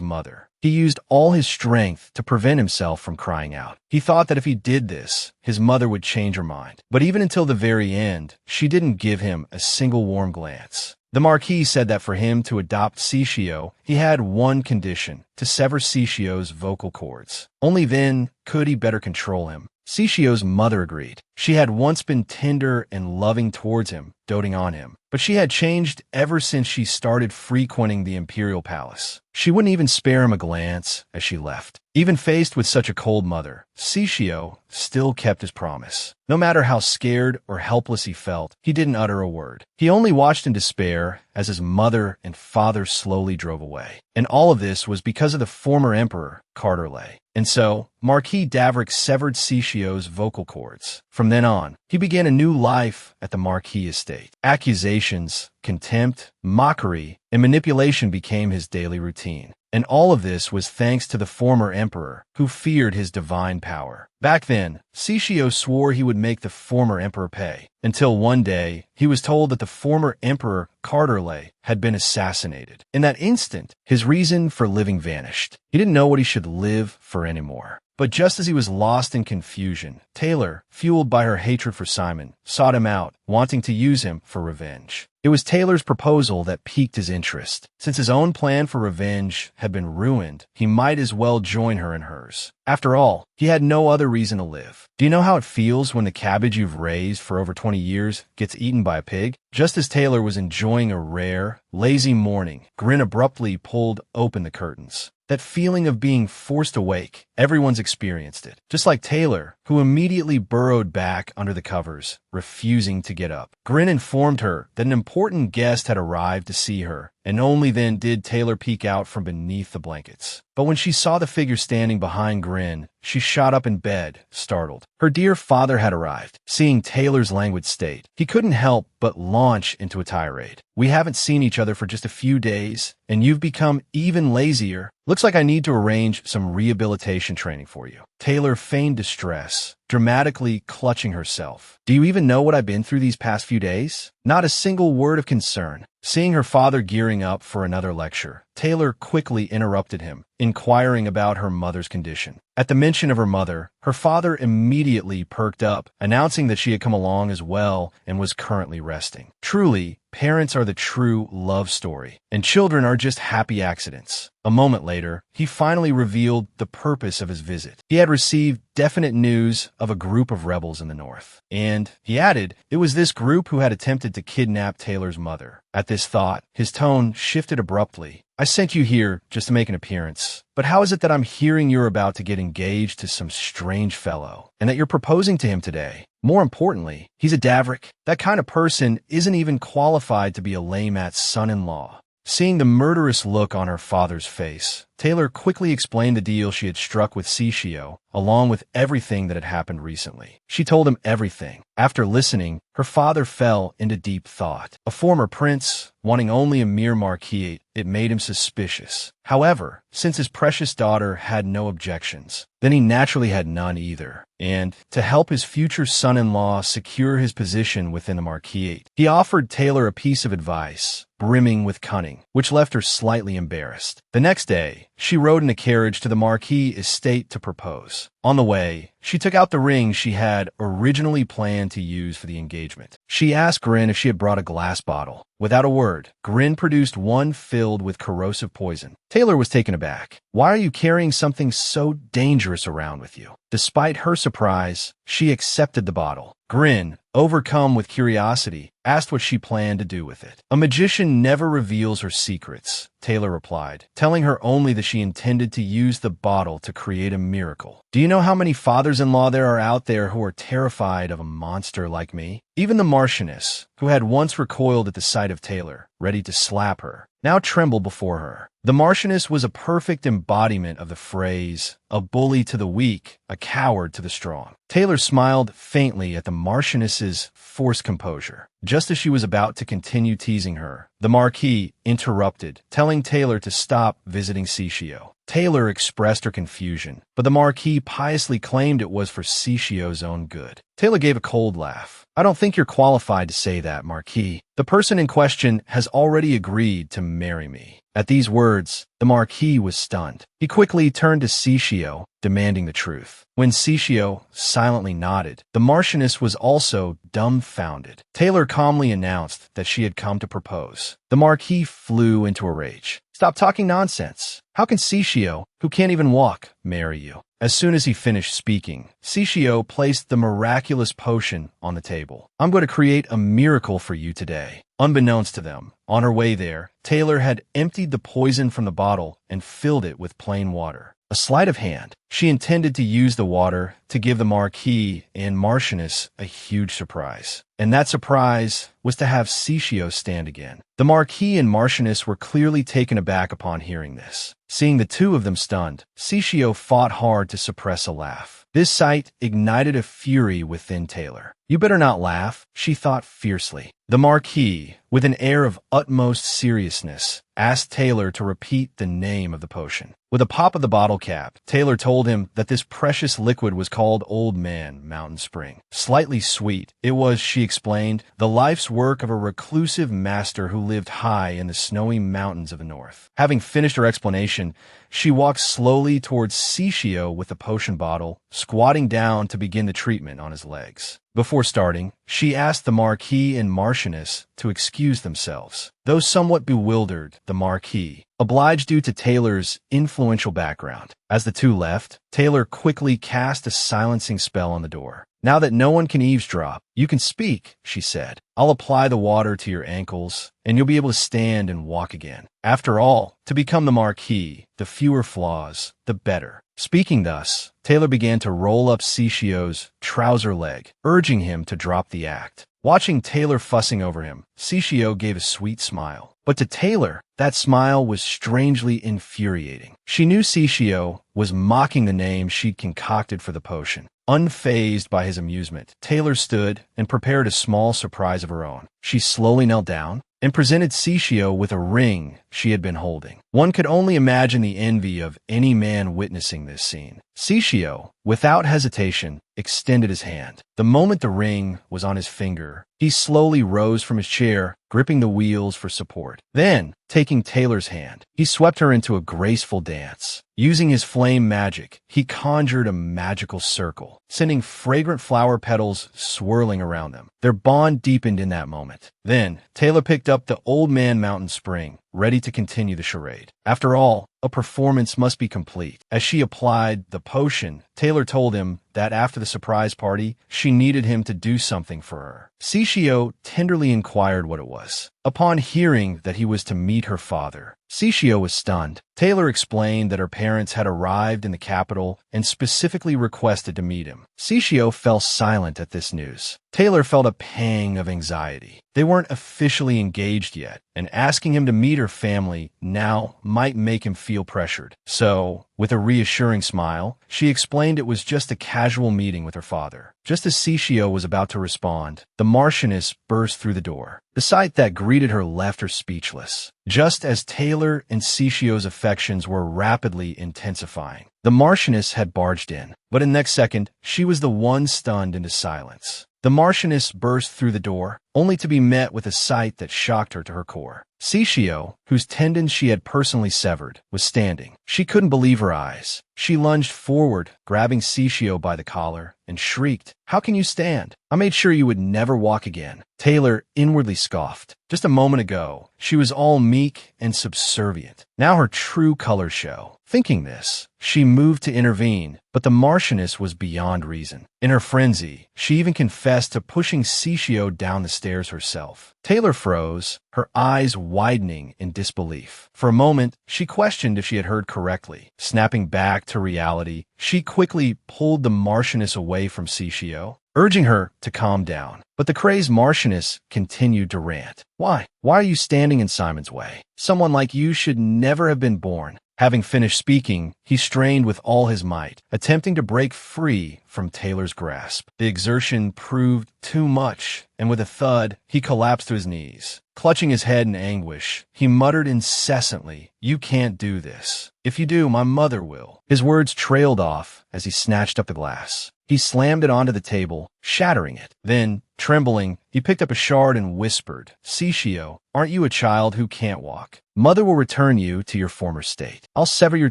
mother. He used all his strength to prevent himself from crying out. He thought that if he did this, his mother would change her mind. But even until the very end, she didn't give him a single warm glance. The Marquis said that for him to adopt Sishio, he had one condition: to sever Sishio's vocal cords. Only then could he better control him. Sishio's mother agreed. She had once been tender and loving towards him, doting on him. But she had changed ever since she started frequenting the imperial palace. She wouldn't even spare him a glance as she left. Even faced with such a cold mother, Sishio still kept his promise. No matter how scared or helpless he felt, he didn't utter a word. He only watched in despair as his mother and father slowly drove away. And all of this was because of the former emperor, Carterley. And so, Marquis d'Avrick severed Sishio's vocal cords. From then on, he began a new life at the Marquis estate. Accusations, contempt, mockery, and manipulation became his daily routine. And all of this was thanks to the former emperor, who feared his divine power. Back then, Sishio swore he would make the former emperor pay, until one day he was told that the former emperor, Carterley, had been assassinated. In that instant, his reason for living vanished. He didn't know what he should live for anymore. But just as he was lost in confusion, Taylor, fueled by her hatred for Simon, sought him out, wanting to use him for revenge. It was Taylor's proposal that piqued his interest. Since his own plan for revenge had been ruined, he might as well join her in hers. After all, he had no other reason to live. Do you know how it feels when the cabbage you've raised for over 20 years gets eaten by a pig? Just as Taylor was enjoying a rare, lazy morning, Grin abruptly pulled open the curtains. That feeling of being forced awake, everyone's experienced it. Just like Taylor, who immediately burrowed back under the covers, refusing to get up. Grin informed her that an important guest had arrived to see her, and only then did Taylor peek out from beneath the blankets. But when she saw the figure standing behind Grin, she shot up in bed, startled. Her dear father had arrived. Seeing Taylor's languid state, he couldn't help but launch into a tirade. "We haven't seen each other for just a few days, and you've become even lazier. Looks like I need to arrange some rehabilitation training for you." Taylor feigned distress, dramatically clutching herself. "Do you even know what I've been through these past few days?" Not a single word of concern. Seeing her father gearing up for another lecture, Taylor quickly interrupted him, inquiring about her mother's condition. At the mention of her mother, her father immediately perked up, announcing that she had come along as well and was currently resting. Truly, parents are the true love story, and children are just happy accidents. A moment later, he finally revealed the purpose of his visit. He had received definite news of a group of rebels in the north. And, he added, it was this group who had attempted to kidnap Taylor's mother. At this thought, his tone shifted abruptly. "I sent you here just to make an appearance. But how is it that I'm hearing you're about to get engaged to some strange fellow, and that you're proposing to him today? More importantly, he's a d'Avrick. That kind of person isn't even qualified to be a laymat's son-in-law." Seeing the murderous look on her father's face, Taylor quickly explained the deal she had struck with Sishio, along with everything that had happened recently. She told him everything. After listening, her father fell into deep thought. A former prince, wanting only a mere marquisate, it made him suspicious. However, since his precious daughter had no objections, then he naturally had none either. And, to help his future son-in-law secure his position within the marquisate, he offered Taylor a piece of advice, brimming with cunning, which left her slightly embarrassed. The next day, she rode in a carriage to the Marquis estate to propose. On the way, she took out the ring she had originally planned to use for the engagement. She asked Grin if she had brought a glass bottle. Without a word, Grin produced one filled with corrosive poison. Taylor was taken aback. "Why are you carrying something so dangerous around with you?" Despite her surprise, she accepted the bottle. Grin, overcome with curiosity, asked what she planned to do with it. A magician never reveals her secrets, Taylor replied, telling her only that she intended to use the bottle to create a miracle. Do you know how many fathers-in-law there are out there who are terrified of a monster like me? Even the Marchioness, who had once recoiled at the sight of Taylor, ready to slap her, now trembled before her. The Marchioness was a perfect embodiment of the phrase, a bully to the weak, a coward to the strong. Taylor smiled faintly at the Marchioness's forced composure. Just as she was about to continue teasing her, the Marquis interrupted, telling Taylor to stop visiting Ciccio. Taylor expressed her confusion, but the Marquis piously claimed it was for Ciccio's own good. Taylor gave a cold laugh. I don't think you're qualified to say that, Marquis. The person in question has already agreed to marry me. At these words, the Marquis was stunned. He quickly turned to Ciccio, demanding the truth. When Ciccio silently nodded, the Marchioness was also dumbfounded. Taylor calmly announced that she had come to propose. The Marquis flew into a rage. Stop talking nonsense. How can Ciccio, who can't even walk, marry you? As soon as he finished speaking, Ciccio placed the miraculous potion on the table. I'm going to create a miracle for you today. Unbeknownst to them, on her way there, Taylor had emptied the poison from the bottle and filled it with plain water. A sleight of hand. She intended to use the water to give the Marquis and Marchioness a huge surprise. And that surprise was to have Ciccio stand again. The Marquis and Marchioness were clearly taken aback upon hearing this. Seeing the two of them stunned, Ciccio fought hard to suppress a laugh. This sight ignited a fury within Taylor. You better not laugh, she thought fiercely. The Marquis, with an air of utmost seriousness, asked Taylor to repeat the name of the potion. With a pop of the bottle cap, Taylor told him that this precious liquid was called Old Man Mountain Spring. Slightly sweet, it was, she explained, the life's work of a reclusive master who lived high in the snowy mountains of the north. Having finished her explanation, she walked slowly towards Ciccio with the potion bottle, squatting down to begin the treatment on his legs. Before starting, she asked the Marquis and Marchioness to excuse themselves. Though somewhat bewildered, the Marquis obliged due to Taylor's influential background. As the two left, Taylor quickly cast a silencing spell on the door. Now that no one can eavesdrop, you can speak, she said. I'll apply the water to your ankles, and you'll be able to stand and walk again. After all, to become the Marquis, the fewer flaws, the better. Speaking thus, Taylor began to roll up Ciccio's trouser leg, urging him to drop the act. Watching Taylor fussing over him, Ciccio gave a sweet smile. But to Taylor, that smile was strangely infuriating. She knew Ciccio was mocking the name she'd concocted for the potion. Unfazed by his amusement, Taylor stood and prepared a small surprise of her own. She slowly knelt down and presented Ciccio with a ring she had been holding. One could only imagine the envy of any man witnessing this scene. Ciccio, without hesitation, extended his hand. The moment the ring was on his finger, he slowly rose from his chair, gripping the wheels for support. Then, taking Taylor's hand, he swept her into a graceful dance. Using his flame magic, he conjured a magical circle, sending fragrant flower petals swirling around them. Their bond deepened in that moment. Then, Taylor picked up the Old Man Mountain Spring, ready to continue the charade. After all, a performance must be complete. As she applied the potion, Taylor told him that after the surprise party, she needed him to do something for her. Ciccio tenderly inquired what it was. Upon hearing that he was to meet her father, Ciccio was stunned. Taylor explained that her parents had arrived in the capital and specifically requested to meet him. Ciccio fell silent at this news. Taylor felt a pang of anxiety. They weren't officially engaged yet, and asking him to meet her family now might make him feel pressured. So, with a reassuring smile, she explained it was just a casual meeting with her father. Just as Ciccio was about to respond, the Marchioness burst through the door. The sight that greeted her left her speechless. Just as Taylor and Ciccio's affections were rapidly intensifying, the Marchioness had barged in. But in the next second, she was the one stunned into silence. The Marchioness burst through the door, only to be met with a sight that shocked her to her core. Ciccio, whose tendons she had personally severed, was standing. She couldn't believe her eyes. She lunged forward, grabbing Ciccio by the collar, and shrieked, "How can you stand? I made sure you would never walk again." Taylor inwardly scoffed. Just a moment ago, she was all meek and subservient. Now her true colors show. Thinking this, she moved to intervene, but the Marchioness was beyond reason. In her frenzy, she even confessed to pushing Ciccio down the stairs. stairs herself. Taylor froze, her eyes widening in disbelief. For a moment, she questioned if she had heard correctly. Snapping back to reality, she quickly pulled the Marchioness away from Ciccio, urging her to calm down. But the crazed Marchioness continued to rant. Why? Why are you standing in Simon's way? Someone like you should never have been born. Having finished speaking, he strained with all his might, attempting to break free from Taylor's grasp. The exertion proved too much, and with a thud, he collapsed to his knees. Clutching his head in anguish, he muttered incessantly, "You can't do this. If you do, my mother will." His words trailed off as he snatched up the glass. He slammed it onto the table, shattering it. Then, trembling, he picked up a shard and whispered, "Ciccio, aren't you a child who can't walk? Mother will return you to your former state. I'll sever your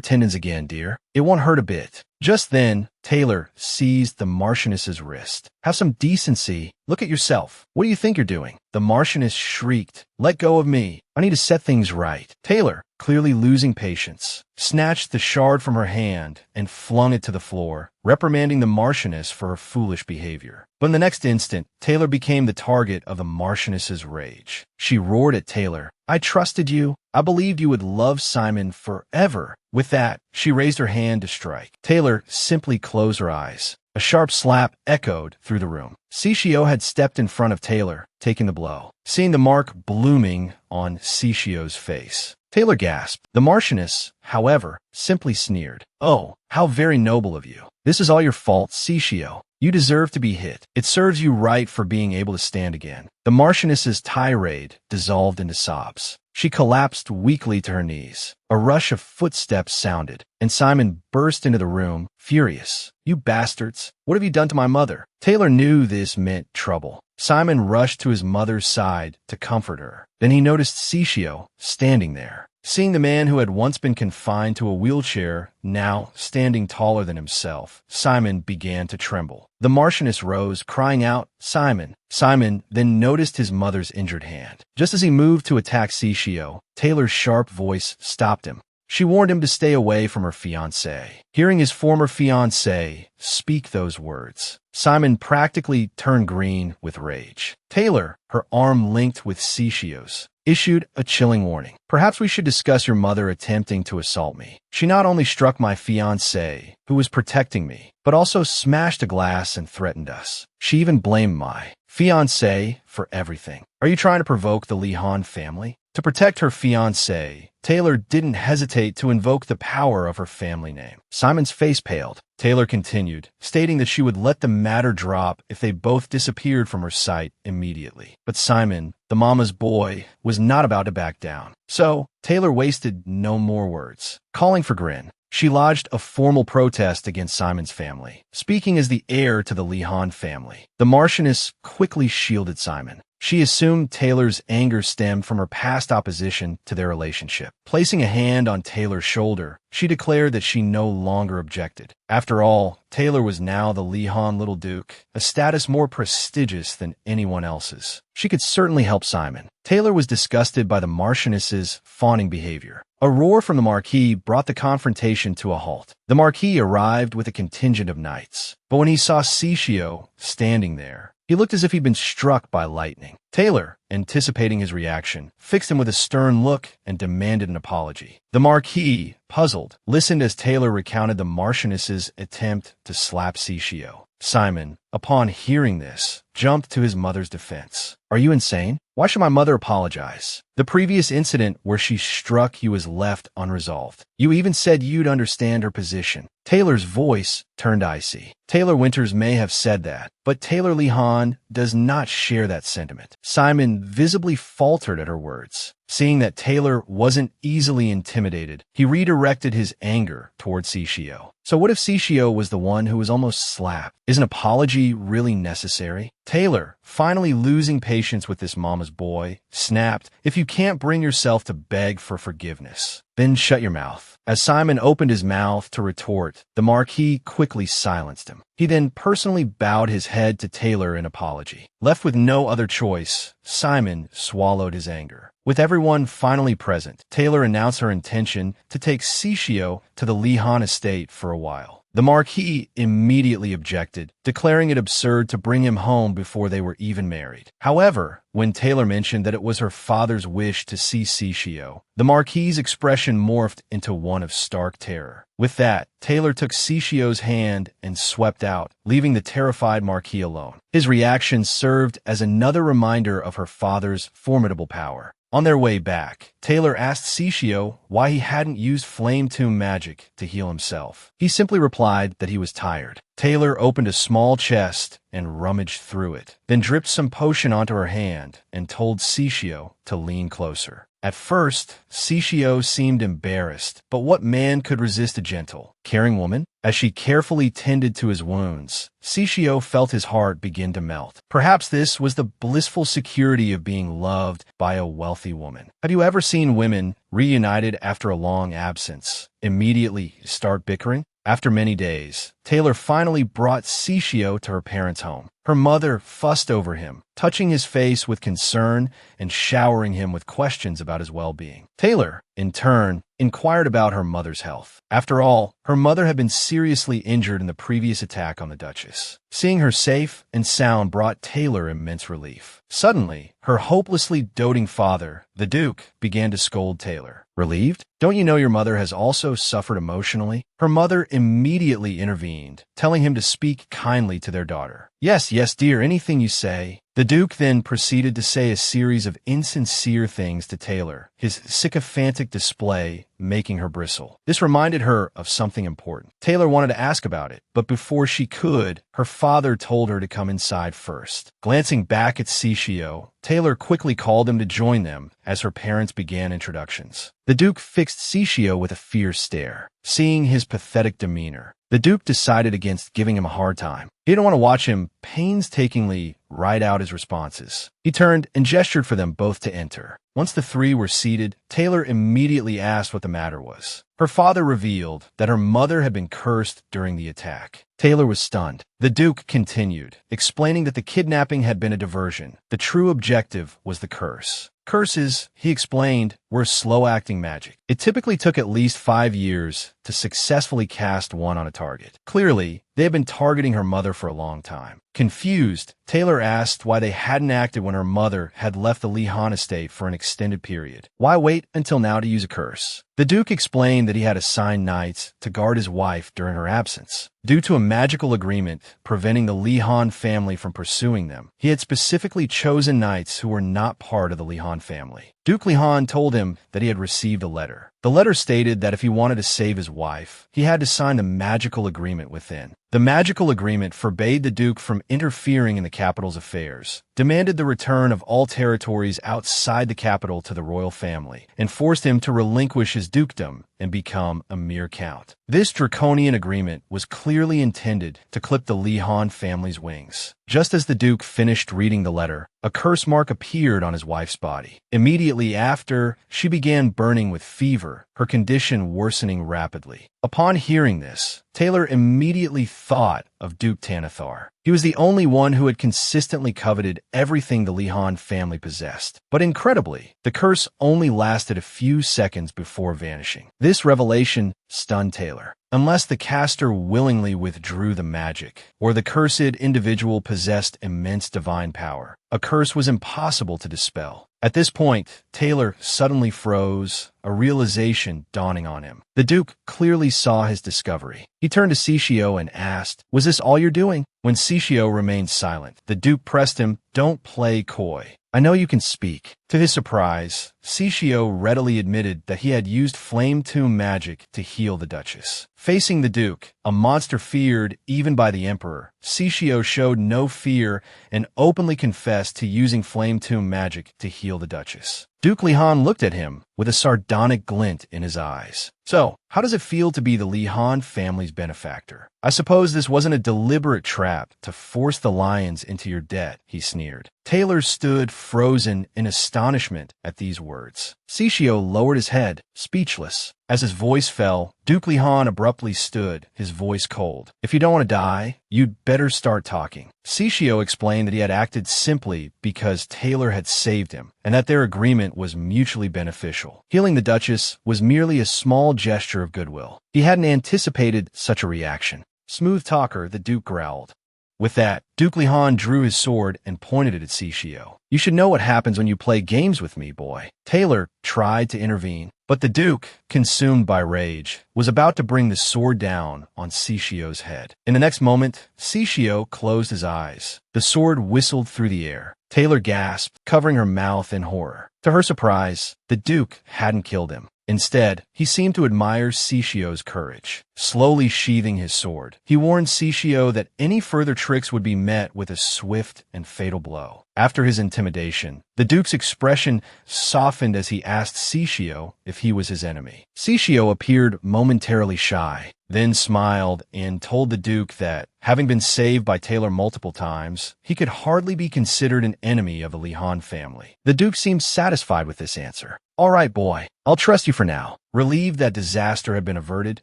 tendons again, dear. It won't hurt a bit." Just then, Taylor seized the Marchioness's wrist. "Have some decency. Look at yourself. What do you think you're doing?" The Marchioness shrieked, "Let go of me. I need to set things right." Taylor, clearly losing patience, snatched the shard from her hand and flung it to the floor, reprimanding the Marchioness for her foolish behavior. But in the next instant, Taylor became the target of the Marchioness's rage. She roared at Taylor, "I trusted you. I believed you would love Simon forever." With that, she raised her hand to strike. Taylor simply closed her eyes. A sharp slap echoed through the room. Ciccio had stepped in front of Taylor, taking the blow. Seeing the mark blooming on Ciccio's face, Taylor gasped. The Marchioness, however, simply sneered. "Oh, how very noble of you. This is all your fault, Ciccio. You deserve to be hit. It serves you right for being able to stand again." The Marchioness's tirade dissolved into sobs. She collapsed weakly to her knees. A rush of footsteps sounded, and Simon burst into the room, furious. "You bastards! What have you done to my mother?" Taylor knew this meant trouble. Simon rushed to his mother's side to comfort her. Then he noticed Ciccio standing there. Seeing the man who had once been confined to a wheelchair, now standing taller than himself, Simon began to tremble. The Marchioness rose, crying out, "Simon!" Simon then noticed his mother's injured hand. Just as he moved to attack Ciccio, Taylor's sharp voice stopped him. She warned him to stay away from her fiancé. Hearing his former fiancé speak those words, Simon practically turned green with rage. Taylor, her arm linked with Ciccio's, issued a chilling warning. "Perhaps we should discuss your mother attempting to assault me. She not only struck my fiancé, who was protecting me, but also smashed a glass and threatened us. She even blamed my fiancé for everything. Are you trying to provoke the Lee Han family?" To protect her fiancé, Taylor didn't hesitate to invoke the power of her family name. Simon's face paled. Taylor continued, stating that she would let the matter drop if they both disappeared from her sight immediately. But Simon, the mama's boy, was not about to back down. So, Taylor wasted no more words. Calling for Grin, she lodged a formal protest against Simon's family, speaking as the heir to the Lee Han family. The Marchioness quickly shielded Simon. She assumed Taylor's anger stemmed from her past opposition to their relationship. Placing a hand on Taylor's shoulder, she declared that she no longer objected. After all, Taylor was now the Lee Han Little Duke, a status more prestigious than anyone else's. She could certainly help Simon. Taylor was disgusted by the Marchioness's fawning behavior. A roar from the Marquis brought the confrontation to a halt. The Marquis arrived with a contingent of knights, but when he saw Ciccio standing there, he looked as if he'd been struck by lightning. Taylor, anticipating his reaction, fixed him with a stern look and demanded an apology. The Marquis, puzzled, listened as Taylor recounted the Marchioness's attempt to slap Ciccio. Simon, upon hearing this, jumped to his mother's defense. "Are you insane? Why should my mother apologize? The previous incident where she struck you was left unresolved. You even said you'd understand her position." Taylor's voice turned icy. Taylor Winters may have said that, but Taylor Lee Han does not share that sentiment. Simon visibly faltered at her words. Seeing that Taylor wasn't easily intimidated, he redirected his anger toward Ciccio. So what if Ciccio was the one who was almost slapped? Is an apology really necessary? Taylor, finally losing patience with this mama's boy, snapped, "If you can't bring yourself to beg for forgiveness, then shut your mouth." As Simon opened his mouth to retort, the Marquis quickly silenced him. He then personally bowed his head to Taylor in apology. Left with no other choice, Simon swallowed his anger. With everyone finally present, Taylor announced her intention to take Ciccio to the Lee Han estate for a while. The Marquis immediately objected, declaring it absurd to bring him home before they were even married. However, when Taylor mentioned that it was her father's wish to see Sishio, the Marquis's expression morphed into one of stark terror. With that, Taylor took Sishio's hand and swept out, leaving the terrified Marquis alone. His reaction served as another reminder of her father's formidable power. On their way back, Taylor asked Sishio why he hadn't used flame tomb magic to heal himself. He simply replied that he was tired. Taylor opened a small chest and rummaged through it, then dripped some potion onto her hand and told Sishio to lean closer. At first, Sishio seemed embarrassed, but what man could resist a gentle, caring woman? As she carefully tended to his wounds, Sishio felt his heart begin to melt. Perhaps this was the blissful security of being loved by a wealthy woman. Have you ever seen women reunited after a long absence immediately start bickering? After many days, Taylor finally brought Sishio to her parents' home. Her mother fussed over him, touching his face with concern and showering him with questions about his well-being. Taylor, in turn, inquired about her mother's health. After all, her mother had been seriously injured in the previous attack on the Duchess. Seeing her safe and sound brought Taylor immense relief. Suddenly, her hopelessly doting father, the Duke, began to scold Taylor. Relieved? Don't you know your mother has also suffered emotionally? Her mother immediately intervened, telling him to speak kindly to their daughter. Yes, dear, anything you say. The Duke then proceeded to say a series of insincere things to Taylor, his sycophantic display making her bristle. This reminded her of something important. Taylor wanted to ask about it, but before she could, her father told her to come inside first. Glancing back at Sishio, Taylor quickly called him to join them as her parents began introductions. The Duke fixed Sishio with a fierce stare. Seeing his pathetic demeanor, the Duke decided against giving him a hard time. He didn't want to watch him painstakingly write out his responses. He turned and gestured for them both to enter. Once the three were seated, Taylor immediately asked what the matter was. Her father revealed that her mother had been cursed during the attack. Taylor was stunned. The Duke continued, explaining that the kidnapping had been a diversion. The true objective was the curse. Curses, he explained, were slow-acting magic. It typically took at least 5 years to successfully cast one on a target. Clearly, they had been targeting her mother for a long time. Confused, Taylor asked why they hadn't acted when her mother had left the Li Han estate for an extended period. Why wait until now to use a curse? The Duke explained that he had assigned knights to guard his wife during her absence. Due to a magical agreement preventing the Li Han family from pursuing them, he had specifically chosen knights who were not part of the Li Han family. Duke Li Han told him that he had received a letter. The letter stated that if he wanted to save his wife, he had to sign the magical agreement within. The magical agreement forbade the Duke from interfering in the capital's affairs, demanded the return of all territories outside the capital to the royal family, and forced him to relinquish his dukedom and become a mere count. This draconian agreement was clearly intended to clip the Li Han family's wings. Just as the Duke finished reading the letter, a curse mark appeared on his wife's body. Immediately after, she began burning with fever, her condition worsening rapidly. Upon hearing this, Taylor immediately thought of Duke Tanathar. He was the only one who had consistently coveted everything the Li Han family possessed. But incredibly, the curse only lasted a few seconds before vanishing. This revelation stunned Taylor. Unless the caster willingly withdrew the magic, or the cursed individual possessed immense divine power, a curse was impossible to dispel. At this point, Taylor suddenly froze, a realization dawning on him. The Duke clearly saw his discovery. He turned to Sishio and asked, "Was this all you're doing?" When Sishio remained silent, the Duke pressed him, "Don't play coy. I know you can speak." To his surprise, Sishio readily admitted that he had used flame tomb magic to heal the Duchess. Facing the Duke, a monster feared even by the Emperor, Sishio showed no fear and openly confessed to using flame tomb magic to heal the Duchess. Duke Li Han looked at him with a sardonic glint in his eyes. "So, how does it feel to be the Li Han family's benefactor? I suppose this wasn't a deliberate trap to force the lions into your debt," he sneered. Taylor stood frozen in astonishment astonishment at these words. Sishio lowered his head, speechless. As his voice fell, Duke Lihan abruptly stood, his voice cold. "If you don't want to die, you'd better start talking." Sishio explained that he had acted simply because Taylor had saved him, and that their agreement was mutually beneficial. Healing the Duchess was merely a small gesture of goodwill. He hadn't anticipated such a reaction. "Smooth talker," the Duke growled. With that, Duke Lihan drew his sword and pointed it at Sishio. "You should know what happens when you play games with me, boy." Taylor tried to intervene, but the Duke, consumed by rage, was about to bring the sword down on Sishio's head. In the next moment, Sishio closed his eyes. The sword whistled through the air. Taylor gasped, covering her mouth in horror. To her surprise, the Duke hadn't killed him. Instead, he seemed to admire Sishio's courage. Slowly sheathing his sword, he warned Sishio that any further tricks would be met with a swift and fatal blow. After his intimidation, the Duke's expression softened as he asked Sishio if he was his enemy. Sishio appeared momentarily shy, then smiled and told the Duke that, having been saved by Taylor multiple times, he could hardly be considered an enemy of the Lihan family. The Duke seemed satisfied with this answer. "All right, boy, I'll trust you for now." Relieved that disaster had been averted,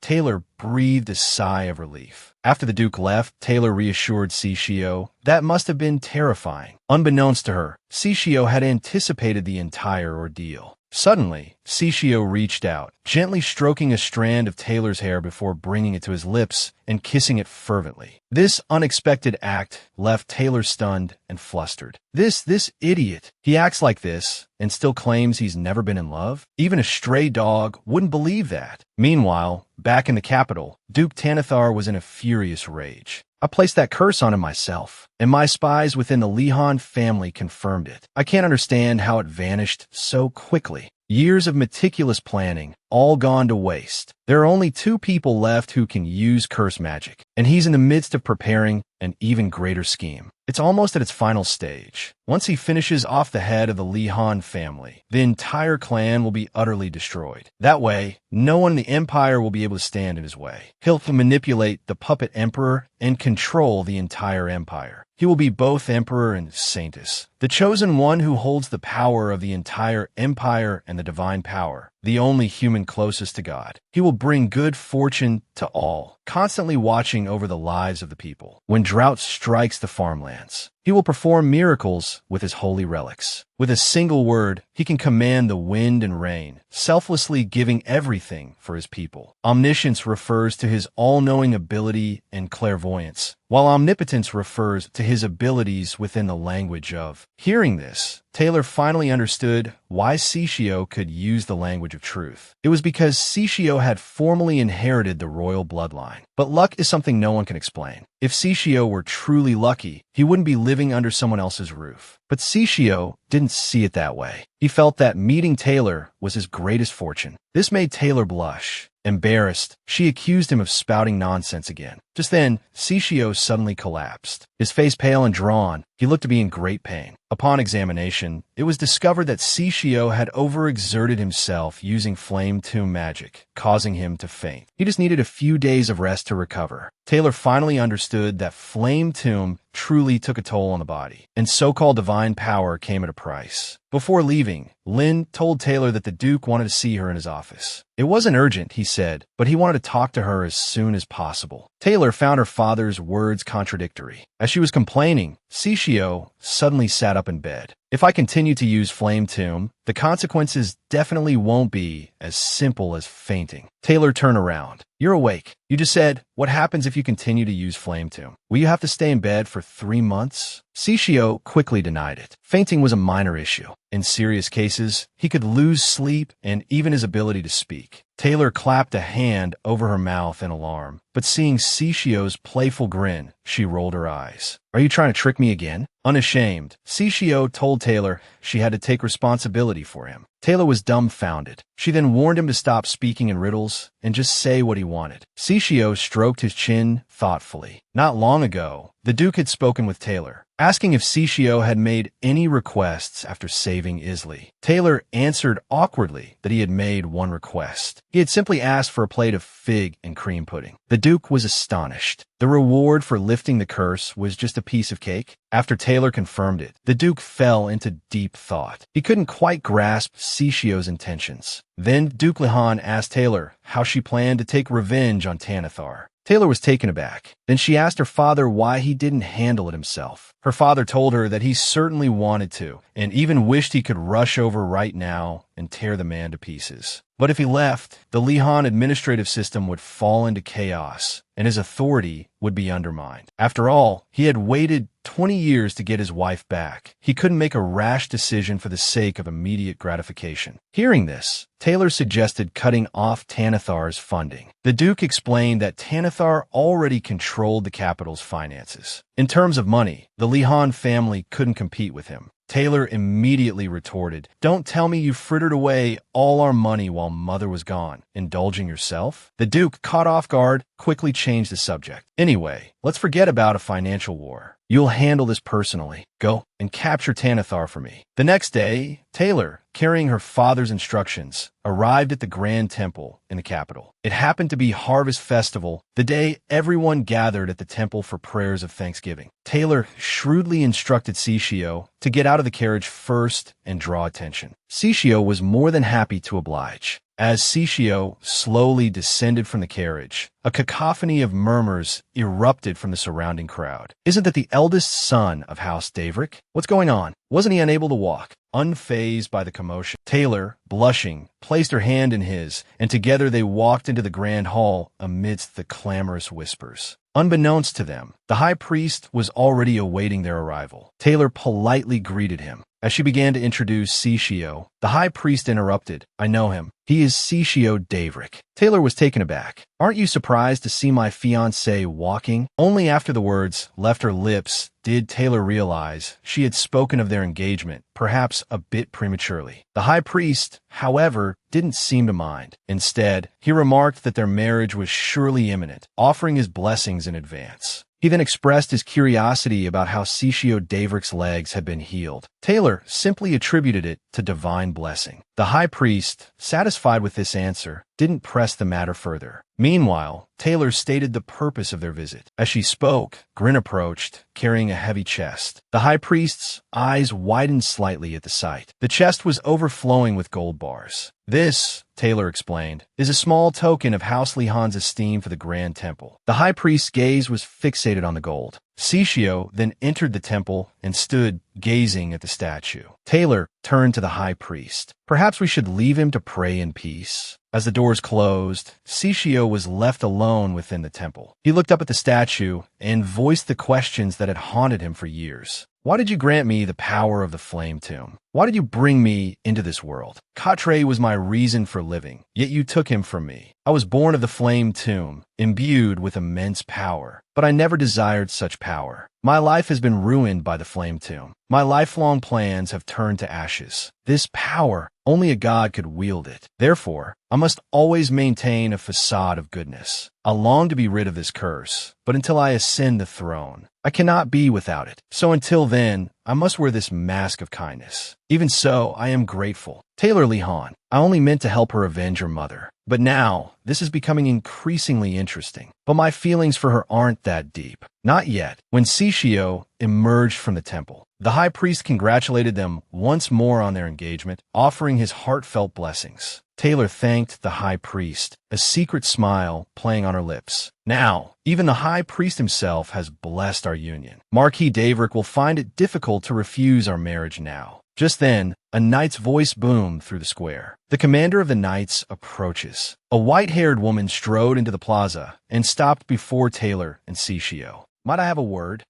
Taylor breathed a sigh of relief. After the Duke left, Taylor reassured Sishio that must have been terrifying. Unbeknownst to her, Sishio had anticipated the entire ordeal. Suddenly, Sishio reached out, gently stroking a strand of Taylor's hair before bringing it to his lips and kissing it fervently. This unexpected act left Taylor stunned and flustered. This idiot. He acts like this and still claims he's never been in love? Even a stray dog wouldn't believe that. Meanwhile, back in the capital, Duke Tanathar was in a furious rage. "I placed that curse on him myself, and my spies within the Lihan family confirmed it. I can't understand how it vanished so quickly. Years of meticulous planning, all gone to waste. There are only 2 people left who can use curse magic, and he's in the midst of preparing an even greater scheme. It's almost at its final stage. Once he finishes off the head of the Lihan family, the entire clan will be utterly destroyed. That way, no one in the empire will be able to stand in his way. He'll manipulate the puppet emperor and control the entire empire. He will be both emperor and saintess, the chosen one who holds the power of the entire empire and the divine power, the only human closest to God. He will bring good fortune to all, constantly watching over the lives of the people. When drought strikes the farmlands, he will perform miracles with his holy relics. With a single word, he can command the wind and rain, selflessly giving everything for his people. Omniscience refers to his all-knowing ability and clairvoyance, while omnipotence refers to his abilities within the language of. Hearing this, Taylor finally understood why Sishio could use the language of truth. It was because Sishio had formally inherited the royal bloodline. But luck is something no one can explain. If Sishio were truly lucky, he wouldn't be living under someone else's roof. But Sishio didn't see it that way. He felt that meeting Taylor was his greatest fortune. This made Taylor blush. Embarrassed, she accused him of spouting nonsense again. Just then, Sishio suddenly collapsed. His face pale and drawn, he looked to be in great pain. Upon examination, it was discovered that Sishio had overexerted himself using flame tomb magic, causing him to faint. He just needed a few days of rest to recover. Taylor finally understood that flame tomb truly took a toll on the body, and so-called divine power came at a price. Before leaving, Lin told Taylor that the Duke wanted to see her in his office. It wasn't urgent, he said, but he wanted to talk to her as soon as possible. Taylor found her father's words contradictory. As she was complaining, Sishio suddenly sat up in bed. "If I continue to use Flame Tomb, the consequences definitely won't be as simple as fainting." Taylor turned around. "You're awake. You just said, what happens if you continue to use Flame Tomb? Will you have to stay in bed for 3 months? Sishio quickly denied it. Fainting was a minor issue. In serious cases, he could lose sleep and even his ability to speak. Taylor clapped a hand over her mouth in alarm, but seeing Sishio's playful grin, she rolled her eyes. "Are you trying to trick me again?" Unashamed, Sishio told Taylor she had to take responsibility for him. Taylor was dumbfounded. She then warned him to stop speaking in riddles and just say what he wanted. Sishio stroked his chin thoughtfully. Not long ago, the Duke had spoken with Taylor, asking if Sishio had made any requests after saving Isley. Taylor answered awkwardly that he had made one request. He had simply asked for a plate of fig and cream pudding. The Duke was astonished. The reward for lifting the curse was just a piece of cake. After Taylor confirmed it, the Duke fell into deep thought. He couldn't quite grasp Sishio's intentions. Then Duke Lihan asked Taylor how she planned to take revenge on Tanathar. Taylor was taken aback. Then she asked her father why he didn't handle it himself. Her father told her that he certainly wanted to, and even wished he could rush over right now and tear the man to pieces. But if he left, the Lihan administrative system would fall into chaos, and his authority would be undermined. After all, he had waited 20 years to get his wife back. He couldn't make a rash decision for the sake of immediate gratification. Hearing this, Taylor suggested cutting off Tanathar's funding. The Duke explained that Tanathar already controlled the capital's finances. In terms of money, the Lihan family couldn't compete with him. Taylor immediately retorted, "Don't tell me you frittered away all our money while Mother was gone. Indulging yourself?" The Duke, caught off guard, quickly changed the subject. "Anyway, let's forget about a financial war. You'll handle this personally. Go and capture Tanathar for me." The next day, Taylor, carrying her father's instructions, arrived at the Grand Temple in the capital. It happened to be Harvest Festival, the day everyone gathered at the temple for prayers of thanksgiving. Taylor shrewdly instructed Sishio to get out of the carriage first and draw attention. Sishio was more than happy to oblige. As Sishio slowly descended from the carriage, a cacophony of murmurs erupted from the surrounding crowd. "Isn't that the eldest son of House Davrick? What's going on? Wasn't he unable to walk?" Unfazed by the commotion, Taylor, blushing, placed her hand in his, and together they walked into the grand hall amidst the clamorous whispers. Unbeknownst to them, the high priest was already awaiting their arrival. Taylor politely greeted him. As she began to introduce Sishio, the high priest interrupted. "I know him. He is Sishio Davrick." Taylor was taken aback. "Aren't you surprised to see my fiancé walking?" Only after the words left her lips did Taylor realize she had spoken of their engagement, perhaps a bit prematurely. The high priest, however, didn't seem to mind. Instead, he remarked that their marriage was surely imminent, offering his blessings in advance. He then expressed his curiosity about how Sishio Davrick's legs had been healed. Taylor simply attributed it to divine blessing. The high priest, satisfied with this answer, didn't press the matter further. Meanwhile, Taylor stated the purpose of their visit. As she spoke, Grin approached, carrying a heavy chest. The high priest's eyes widened slightly at the sight. The chest was overflowing with gold bars. "This," Taylor explained, "is a small token of House Lihan's esteem for the Grand Temple." The high priest's gaze was fixated on the gold. Sishio then entered the temple and stood gazing at the statue. Taylor turned to the high priest. "Perhaps we should leave him to pray in peace." As the doors closed, Sishio was left alone within the temple. He looked up at the statue and voiced the questions that had haunted him for years. "Why did you grant me the power of the flame tomb? Why did you bring me into this world? Katre was my reason for living, yet you took him from me. I was born of the flame tomb, imbued with immense power, but I never desired such power. My life has been ruined by the flame tomb. My lifelong plans have turned to ashes. This power, only a god could wield it. Therefore, I must always maintain a facade of goodness. I long to be rid of this curse, but until I ascend the throne, I cannot be without it. So until then, I must wear this mask of kindness. Even so, I am grateful. Taylor Lihan, I only meant to help her avenge her mother. But now, this is becoming increasingly interesting. But my feelings for her aren't that deep. Not yet." When Sishio emerged from the temple, the high priest congratulated them once more on their engagement, offering his heartfelt blessings. Taylor thanked the high priest, a secret smile playing on her lips. "Now, even the high priest himself has blessed our union. Marquis Davrick will find it difficult to refuse our marriage now." Just then, a knight's voice boomed through the square. The commander of the knights approaches. A white-haired woman strode into the plaza and stopped before Taylor and Sishio. "Might I have a word?"